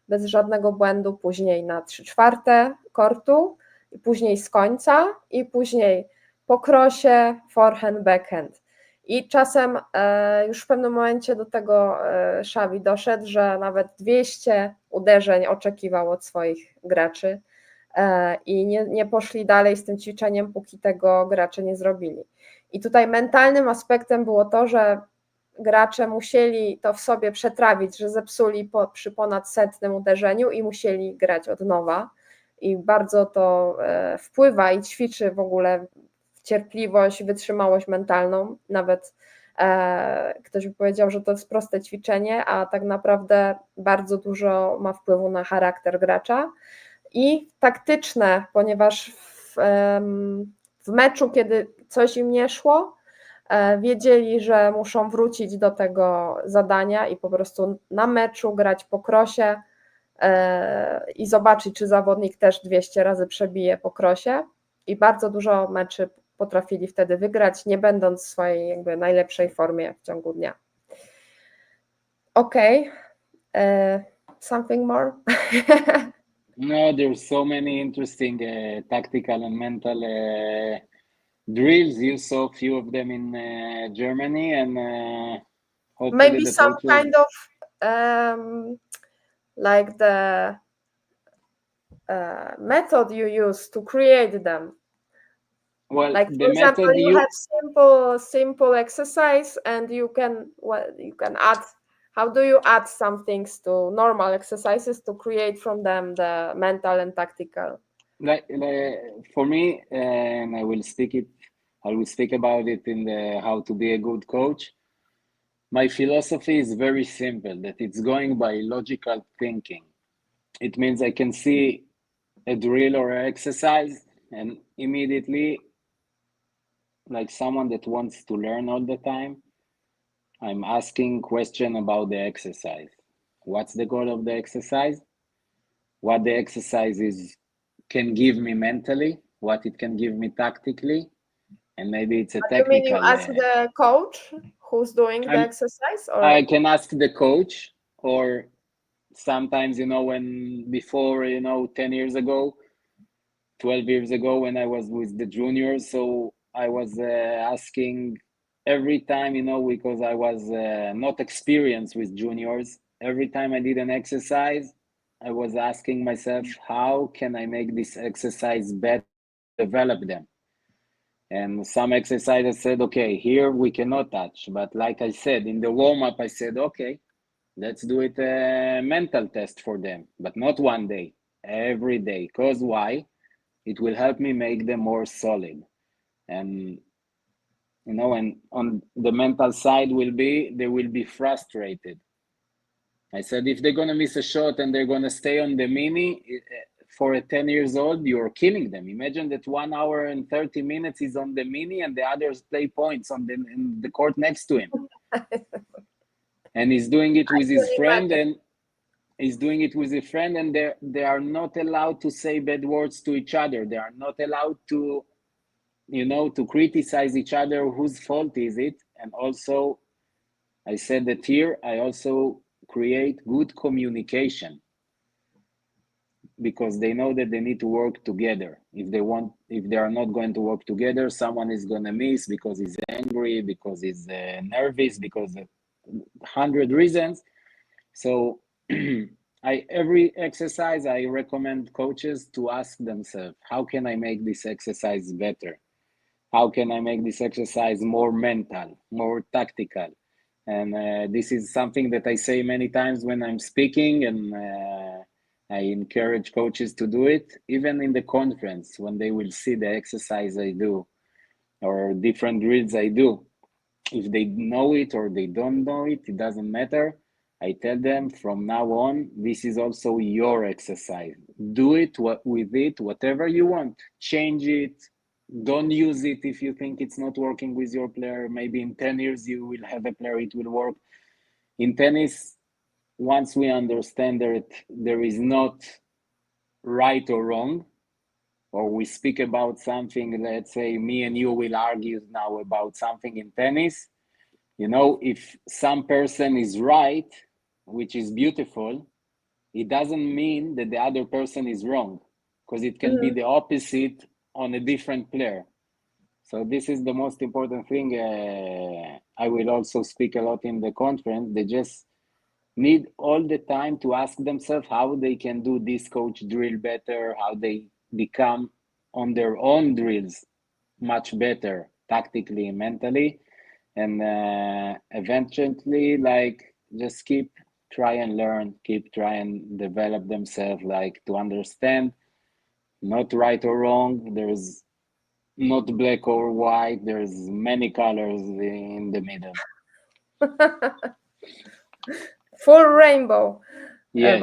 bez żadnego błędu, później na 3/4 kortu, i później z końca, i później po krosie, forehand, backhand. I czasem już w pewnym momencie do tego Schabi doszedł, że nawet 200 uderzeń oczekiwał od swoich graczy i nie poszli dalej z tym ćwiczeniem, póki tego gracze nie zrobili. I tutaj mentalnym aspektem było to, że gracze musieli to w sobie przetrawić, że zepsuli przy ponad 100 uderzeniu i musieli grać od nowa. I bardzo to wpływa i ćwiczy w ogóle cierpliwość, wytrzymałość mentalną. Nawet ktoś by powiedział, że to jest proste ćwiczenie, a tak naprawdę bardzo dużo ma wpływu na charakter gracza. I taktyczne, ponieważ w meczu, kiedy coś im nie szło, wiedzieli, że muszą wrócić do tego zadania i po prostu na meczu grać po krosie i zobaczyć, czy zawodnik też 200 razy przebije po krosie, i bardzo dużo meczy potrafili wtedy wygrać, nie będąc w swojej jakby najlepszej formie w ciągu dnia. Okay. Something more? No, there's so many interesting tactical and mental drills. You saw a few of them in Germany, and hopefully Maybe the some coach kind of like the method you use to create them. Well, like the for example, method you have simple exercise, and you can add. How do you add some things to normal exercises to create from them the mental and tactical? like for me, and I will speak about it in the how to be a good coach. My philosophy is very simple, that it's going by logical thinking. It means I can see a drill or an exercise, and immediately, like someone that wants to learn all the time, I'm asking question about the exercise. What's the goal of the exercise? What the exercise can give me mentally, what it can give me tactically, and maybe it's a technical. You mean you ask the coach who's doing the exercise? Or I can ask the coach, or sometimes, when before, 10 years ago, 12 years ago, when I was with the juniors, so I was asking every time, because I was not experienced with juniors, every time I did an exercise, I was asking myself, how can I make this exercise better, develop them? And some exercises said, okay, here we cannot touch. But like I said, in the warm-up, I said, okay, let's do it a mental test for them, but not one day, every day. Because why? It will help me make them more solid. And, and on the mental side they will be frustrated. I said, if they're going to miss a shot and they're going to stay on the mini, for a 10 years old, you're killing them. Imagine that 1 hour and 30 minutes is on the mini and the others play points in the court next to him. And he's doing it with his friend, and they are not allowed to say bad words to each other. They are not allowed to, to criticize each other. Whose fault is it? And also, I said that here, I also create good communication. because they know that they need to work together. If they are not going to work together, someone is going to miss because he's angry, because he's nervous, because of 100 reasons. So every exercise, I recommend coaches to ask themselves, how can I make this exercise better? How can I make this exercise more mental, more tactical? And this is something that I say many times when I'm speaking, and I encourage coaches to do it, even in the conference, when they will see the exercise I do or different drills I do. If they know it or they don't know it, it doesn't matter. I tell them from now on, this is also your exercise. Do it with it, whatever you want. Change it. Don't use it if you think it's not working with your player. Maybe in 10 years you will have a player, it will work. In tennis, once we understand that there is not right or wrong, or we speak about something, let's say me and you will argue now about something in tennis, you know, if some person is right, which is beautiful, it doesn't mean that the other person is wrong, because it can be the opposite on a different player. So this is the most important thing. I will also speak a lot in the conference. They just need all the time to ask themselves how they can do this coach drill better, how they become on their own drills much better tactically and mentally, and eventually, like, just keep try and learn, keep try and develop themselves, like, to understand not right or wrong. There's not black or white, there's many colors in the middle. Full rainbow. Yes.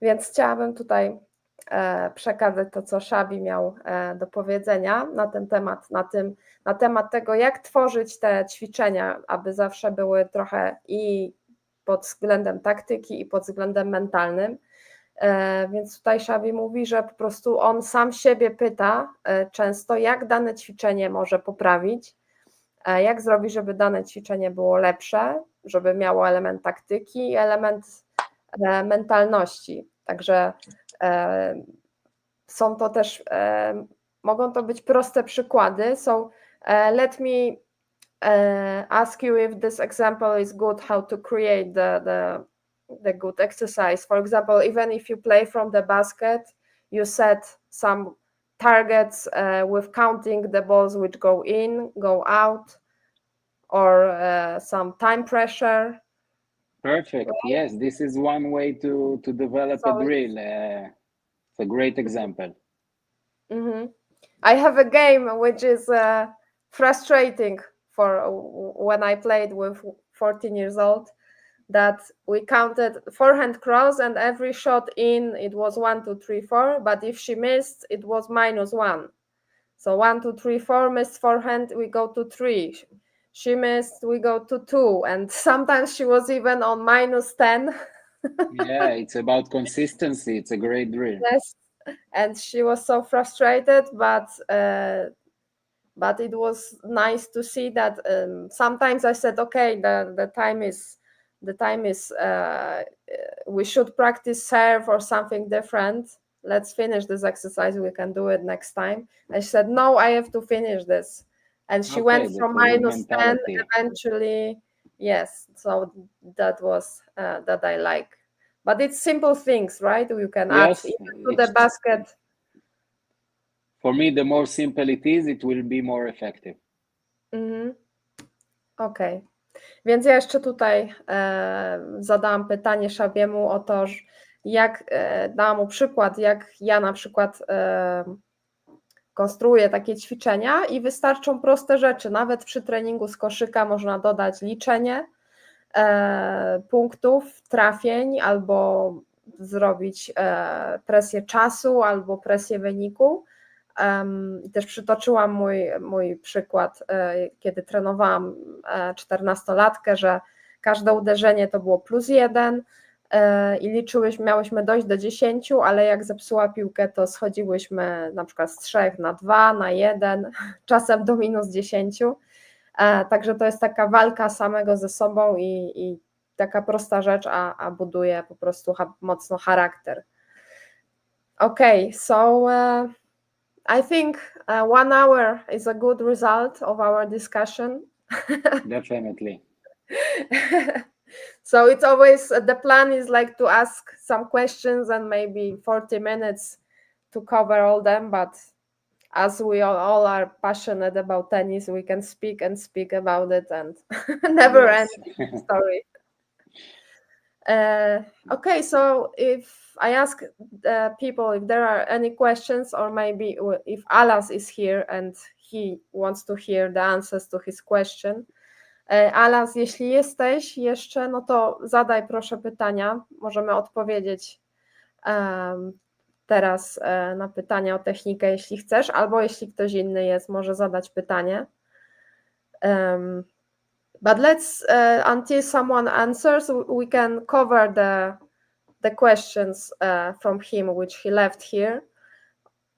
Więc chciałabym tutaj przekazać to, co Szabi miał do powiedzenia na ten temat, na temat tego, jak tworzyć te ćwiczenia, aby zawsze były trochę i pod względem taktyki, i pod względem mentalnym. Więc tutaj Szabi mówi, że po prostu on sam siebie pyta często, jak dane ćwiczenie może poprawić, jak zrobić, żeby dane ćwiczenie było lepsze, żeby miało element taktyki i element mentalności. Także są to też, mogą to być proste przykłady. So let me ask you if this example is good, how to create the good exercise. For example, even if you play from the basket, you set some targets with counting the balls which go in, go out, or some time pressure. Perfect. Right? Yes, this is one way to develop a drill. It's a great example. Mm-hmm. I have a game which is frustrating for when I played with 14 years old, that we counted forehand cross, and every shot in, it was 1, 2, 3, 4, but if she missed, it was -1. So 1, 2, 3, 4, missed forehand, we go to 3. She missed, we go to 2, and sometimes she was even on -10. Yeah, it's about consistency. It's a great drill. Yes, and she was so frustrated, but it was nice to see that sometimes I said, okay, the time is we should practice serve or something different. Let's finish this exercise. We can do it next time. I said, no, I have to finish this. And she went from -10 eventually. Yes, so that was that I like. But it's simple things, right? You can add even to the basket. For me, the more simple it is, it will be more effective. Okej. Więc ja jeszcze tutaj zadałam pytanie Szabiemu o to, dałam mu przykład, jak ja na przykład konstruuję takie ćwiczenia i wystarczą proste rzeczy. Nawet przy treningu z koszyka można dodać liczenie punktów, trafień, albo zrobić presję czasu, albo presję wyniku. Też przytoczyłam mój przykład, kiedy trenowałam 14-latkę, że każde uderzenie to było +1 i miałyśmy dojść do 10, ale jak zepsuła piłkę, to schodziłyśmy na przykład z 3 na 2, na 1, czasem do -10. Także to jest taka walka samego ze sobą i taka prosta rzecz, a buduje po prostu mocno charakter. Okay, so I think 1 hour is a good result of our discussion. Definitely. So it's always, the plan is like to ask some questions and maybe 40 minutes to cover all them, but as we all are passionate about tennis, we can speak and speak about it and never end story. Okay, so if I ask people if there are any questions, or maybe if Alas is here and he wants to hear the answers to his question. Alas, jeśli jesteś jeszcze, no to zadaj proszę pytania. Możemy odpowiedzieć teraz na pytania o technikę, jeśli chcesz, albo jeśli ktoś inny jest, może zadać pytanie. But let's, until someone answers, we can cover the questions from him, which he left here.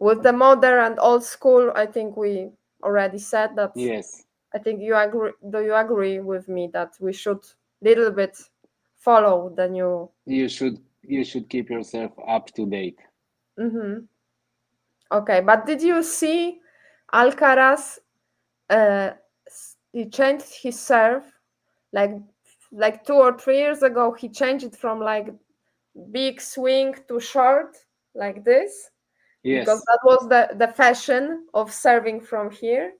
With the modern and old school, I think we already said that. Yes. I think you agree. Do you agree with me that we should little bit follow the new? You should keep yourself up to date. Mm-hmm. Okay, but did you see Alcaraz? He changed his serve like 2 or 3 years ago. He changed it from like big swing to short, like this. Yes. Because that was the fashion of serving from here.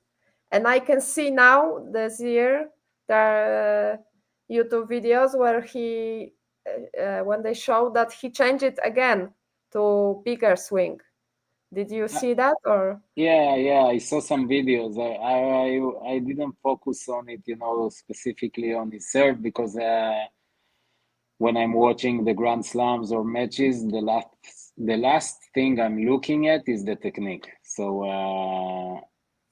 And I can see now this year there are YouTube videos where he, when they show that he changed it again to bigger swing. Did you see that? Or yeah, I saw some videos. I didn't focus on it, specifically on his serve, because when I'm watching the Grand Slams or matches, the last thing I'm looking at is the technique. So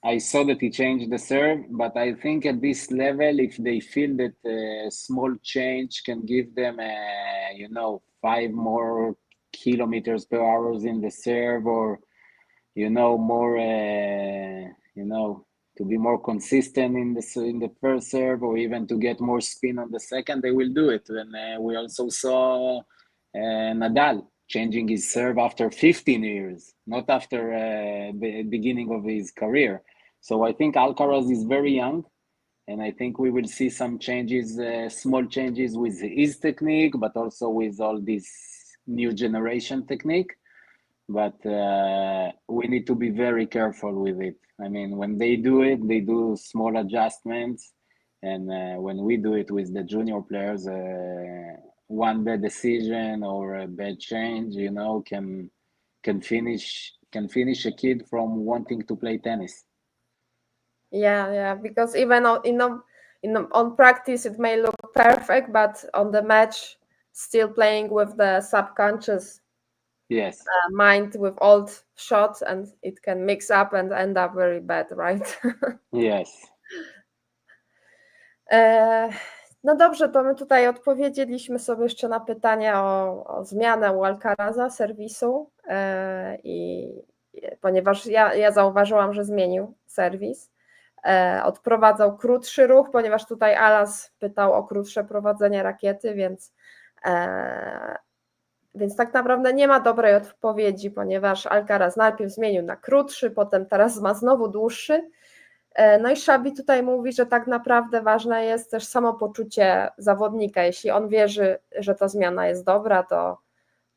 I saw that he changed the serve, but I think at this level, if they feel that a small change can give them, 5 more kilometers per hour in the serve, or more, to be more consistent in the first serve, or even to get more spin on the second, they will do it. And we also saw Nadal changing his serve after 15 years, not after the beginning of his career. So I think Alcaraz is very young, and I think we will see some changes, small changes with his technique, but also with all this new generation technique. But we need to be very careful with it. I mean, when they do it, they do small adjustments, and when we do it with the junior players, one bad decision or a bad change, can finish a kid from wanting to play tennis. Yeah, because even on practice it may look perfect, but on the match, still playing with the subconscious. Yes. Mind with old shots, and it can mix up and end up very bad, right? Yes. No dobrze, to my tutaj odpowiedzieliśmy sobie jeszcze na pytanie o zmianę u Alcaraza serwisu, i ponieważ ja zauważyłam, że zmienił serwis, odprowadzał krótszy ruch, ponieważ tutaj Alas pytał o krótsze prowadzenie rakiety, więc tak naprawdę nie ma dobrej odpowiedzi, ponieważ Alcaraz najpierw zmienił na krótszy, potem teraz ma znowu dłuższy. No i Szabi tutaj mówi, że tak naprawdę ważne jest też samopoczucie zawodnika. Jeśli on wierzy, że ta zmiana jest dobra,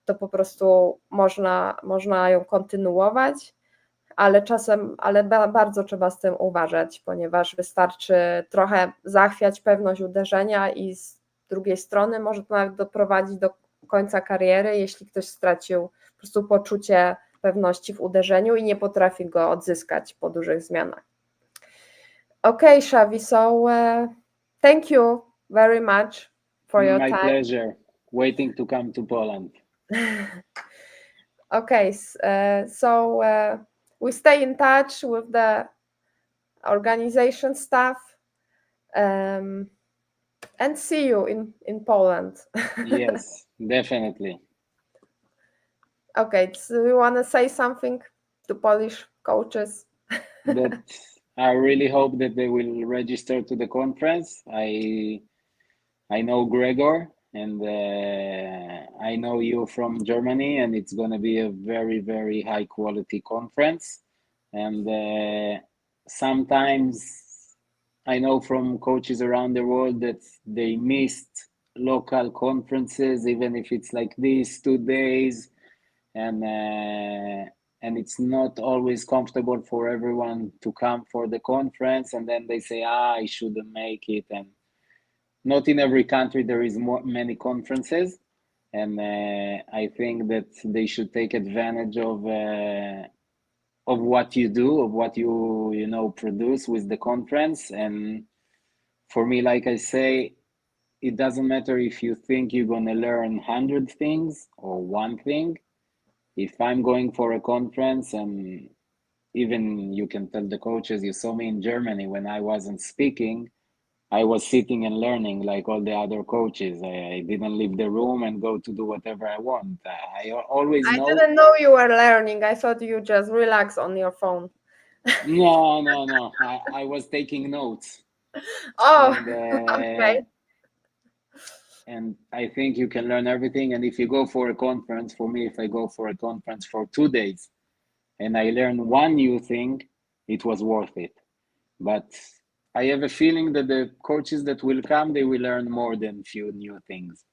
to po prostu można ją kontynuować, ale bardzo trzeba z tym uważać, ponieważ wystarczy trochę zachwiać pewność uderzenia i z drugiej strony może to nawet doprowadzić do końca kariery, jeśli ktoś stracił po prostu poczucie pewności w uderzeniu i nie potrafi go odzyskać po dużych zmianach. Okay, Xavi, so thank you very much for your time. My pleasure. Waiting to come to Poland. Okay, so we stay in touch with the organization staff, and see you in Poland. Yes, definitely. Okay, so you want to say something to Polish coaches? That I really hope that they will register to the conference. I I know Gregor, and I know you from Germany, and it's going to be a very, very high quality conference. And sometimes I know from coaches around the world that they missed local conferences, even if it's like this 2 days, and it's not always comfortable for everyone to come for the conference, and then they say, I shouldn't make it. And not in every country there is many conferences, and I think that they should take advantage of what you do, of what you produce with the conference. And for me, like I say, it doesn't matter if you think you're going to learn 100 things or one thing. If I'm going for a conference, and even you can tell the coaches, you saw me in Germany when I wasn't speaking, I was sitting and learning like all the other coaches. I didn't leave the room and go to do whatever I want. I always know. I didn't know you were learning. I thought you just relax on your phone. No. I was taking notes. Oh, And, okay. And I think you can learn everything. And if you go for a conference, for me, if I go for a conference for 2 days and I learn one new thing, it was worth it. But I have a feeling that the coaches that will come, they will learn more than few new things.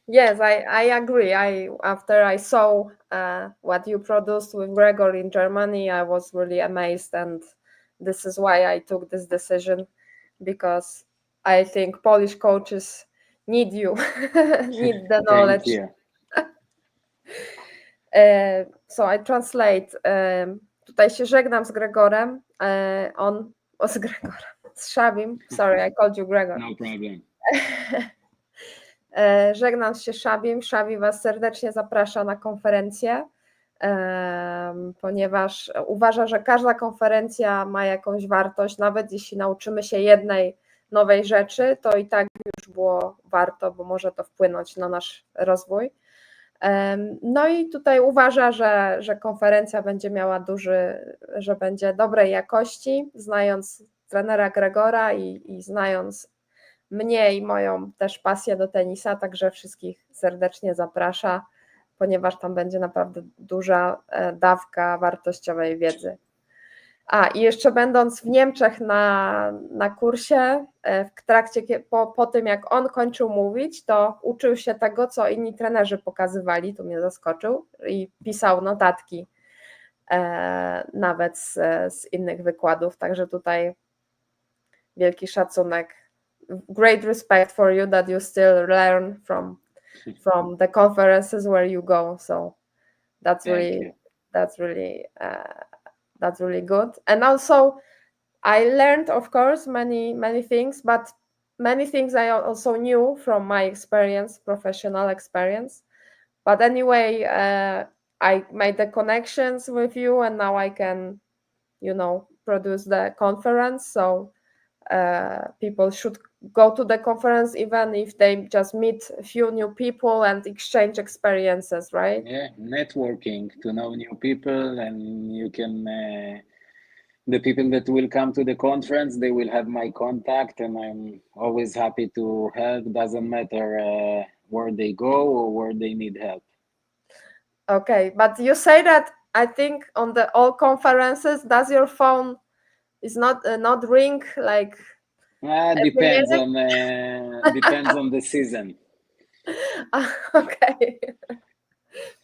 Yes, I agree. After I saw what you produced with Gregor in Germany, I was really amazed, and this is why I took this decision, because I think Polish coaches need you, need the knowledge. Thank you. So I translate. Tutaj się żegnam z Gregorem. Z Gregorem, z Schab'em. Sorry, I called you Gregor. No problem. Żegnam się z Schab'em. Schab'i Was serdecznie zaprasza na konferencję, ponieważ uważa, że każda konferencja ma jakąś wartość. Nawet jeśli nauczymy się jednej nowej rzeczy, to i tak już było warto, bo może to wpłynąć na nasz rozwój. No i tutaj uważa, że konferencja będzie miała że będzie dobrej jakości, znając trenera Gregora i znając mnie i moją też pasję do tenisa, także wszystkich serdecznie zaprasza, ponieważ tam będzie naprawdę duża dawka wartościowej wiedzy. I jeszcze będąc w Niemczech na kursie, w trakcie, po tym jak on kończył mówić, to uczył się tego, co inni trenerzy pokazywali, tu mnie zaskoczył, i pisał notatki nawet z innych wykładów, także tutaj wielki szacunek. Great respect for you that you still learn from the conferences where you go, so that's really good. And also I learned, of course, many things, but many things I also knew from my experience, professional experience. But anyway, I made the connections with you, and now I can, produce the conference. So people should go to the conference even if they just meet a few new people and exchange experiences, right? Yeah, networking, to know new people, and you can the people that will come to the conference, they will have my contact, and I'm always happy to help. Doesn't matter where they go or where they need help. Okay, but you say that, I think, on all conferences, does your phone is not ring like? Depends on the season. Okay.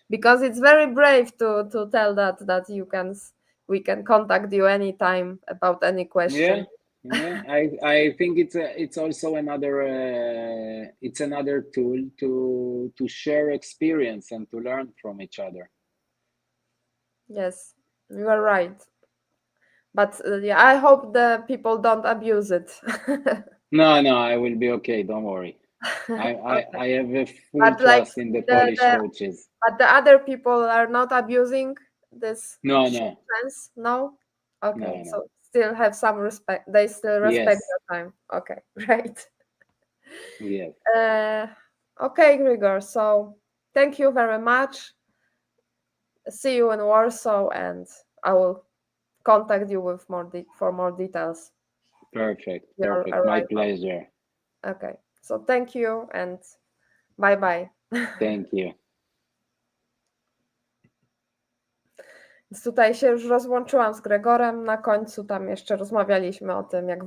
Because it's very brave to tell that we can contact you anytime about any question. Yeah. I think it's also another tool to share experience and to learn from each other. Yes, you are right. But I hope the people don't abuse it. No, I will be okay. Don't worry. I have a full trust in the Polish coaches. But the other people are not abusing this. No. Chance? No? Okay, No. so still have some respect. They still respect your time. Okay, great. Yes. Okay, Grigor. So thank you very much. See you in Warsaw, and I will contact you with for more details. Perfect. My pleasure. Okay, so thank you and bye bye. Thank you. Więc tutaj się już rozłączyłam z Gregorem. Na końcu tam jeszcze rozmawialiśmy o tym, jak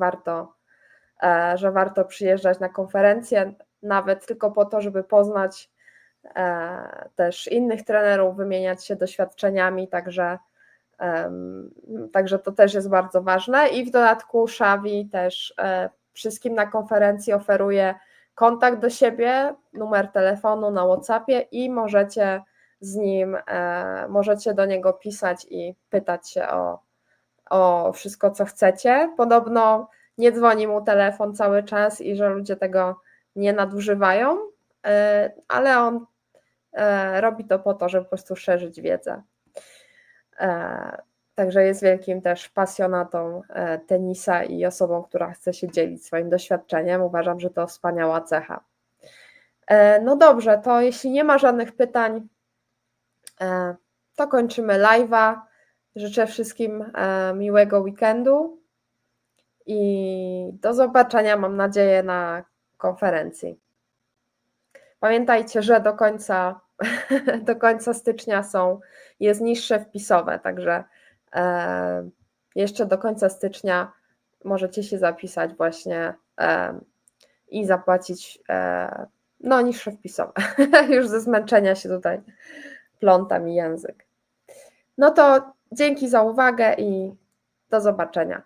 że warto przyjeżdżać na konferencje, nawet tylko po to, żeby poznać też innych trenerów, wymieniać się doświadczeniami, także to też jest bardzo ważne. I w dodatku Xavi też wszystkim na konferencji oferuje kontakt do siebie, numer telefonu na WhatsAppie i możecie do niego pisać i pytać się o wszystko, co chcecie. Podobno nie dzwoni mu telefon cały czas i że ludzie tego nie nadużywają, ale on robi to po to, żeby po prostu szerzyć wiedzę. Także jest wielkim też pasjonatą tenisa i osobą, która chce się dzielić swoim doświadczeniem. Uważam, że to wspaniała cecha. No dobrze, to jeśli nie ma żadnych pytań, to kończymy live'a. Życzę wszystkim miłego weekendu i do zobaczenia, mam nadzieję, na konferencji. Pamiętajcie, że do końca stycznia jest niższe wpisowe, także jeszcze do końca stycznia możecie się zapisać właśnie i zapłacić niższe wpisowe. Już ze zmęczenia się tutaj pląta mi język. No to dzięki za uwagę i do zobaczenia.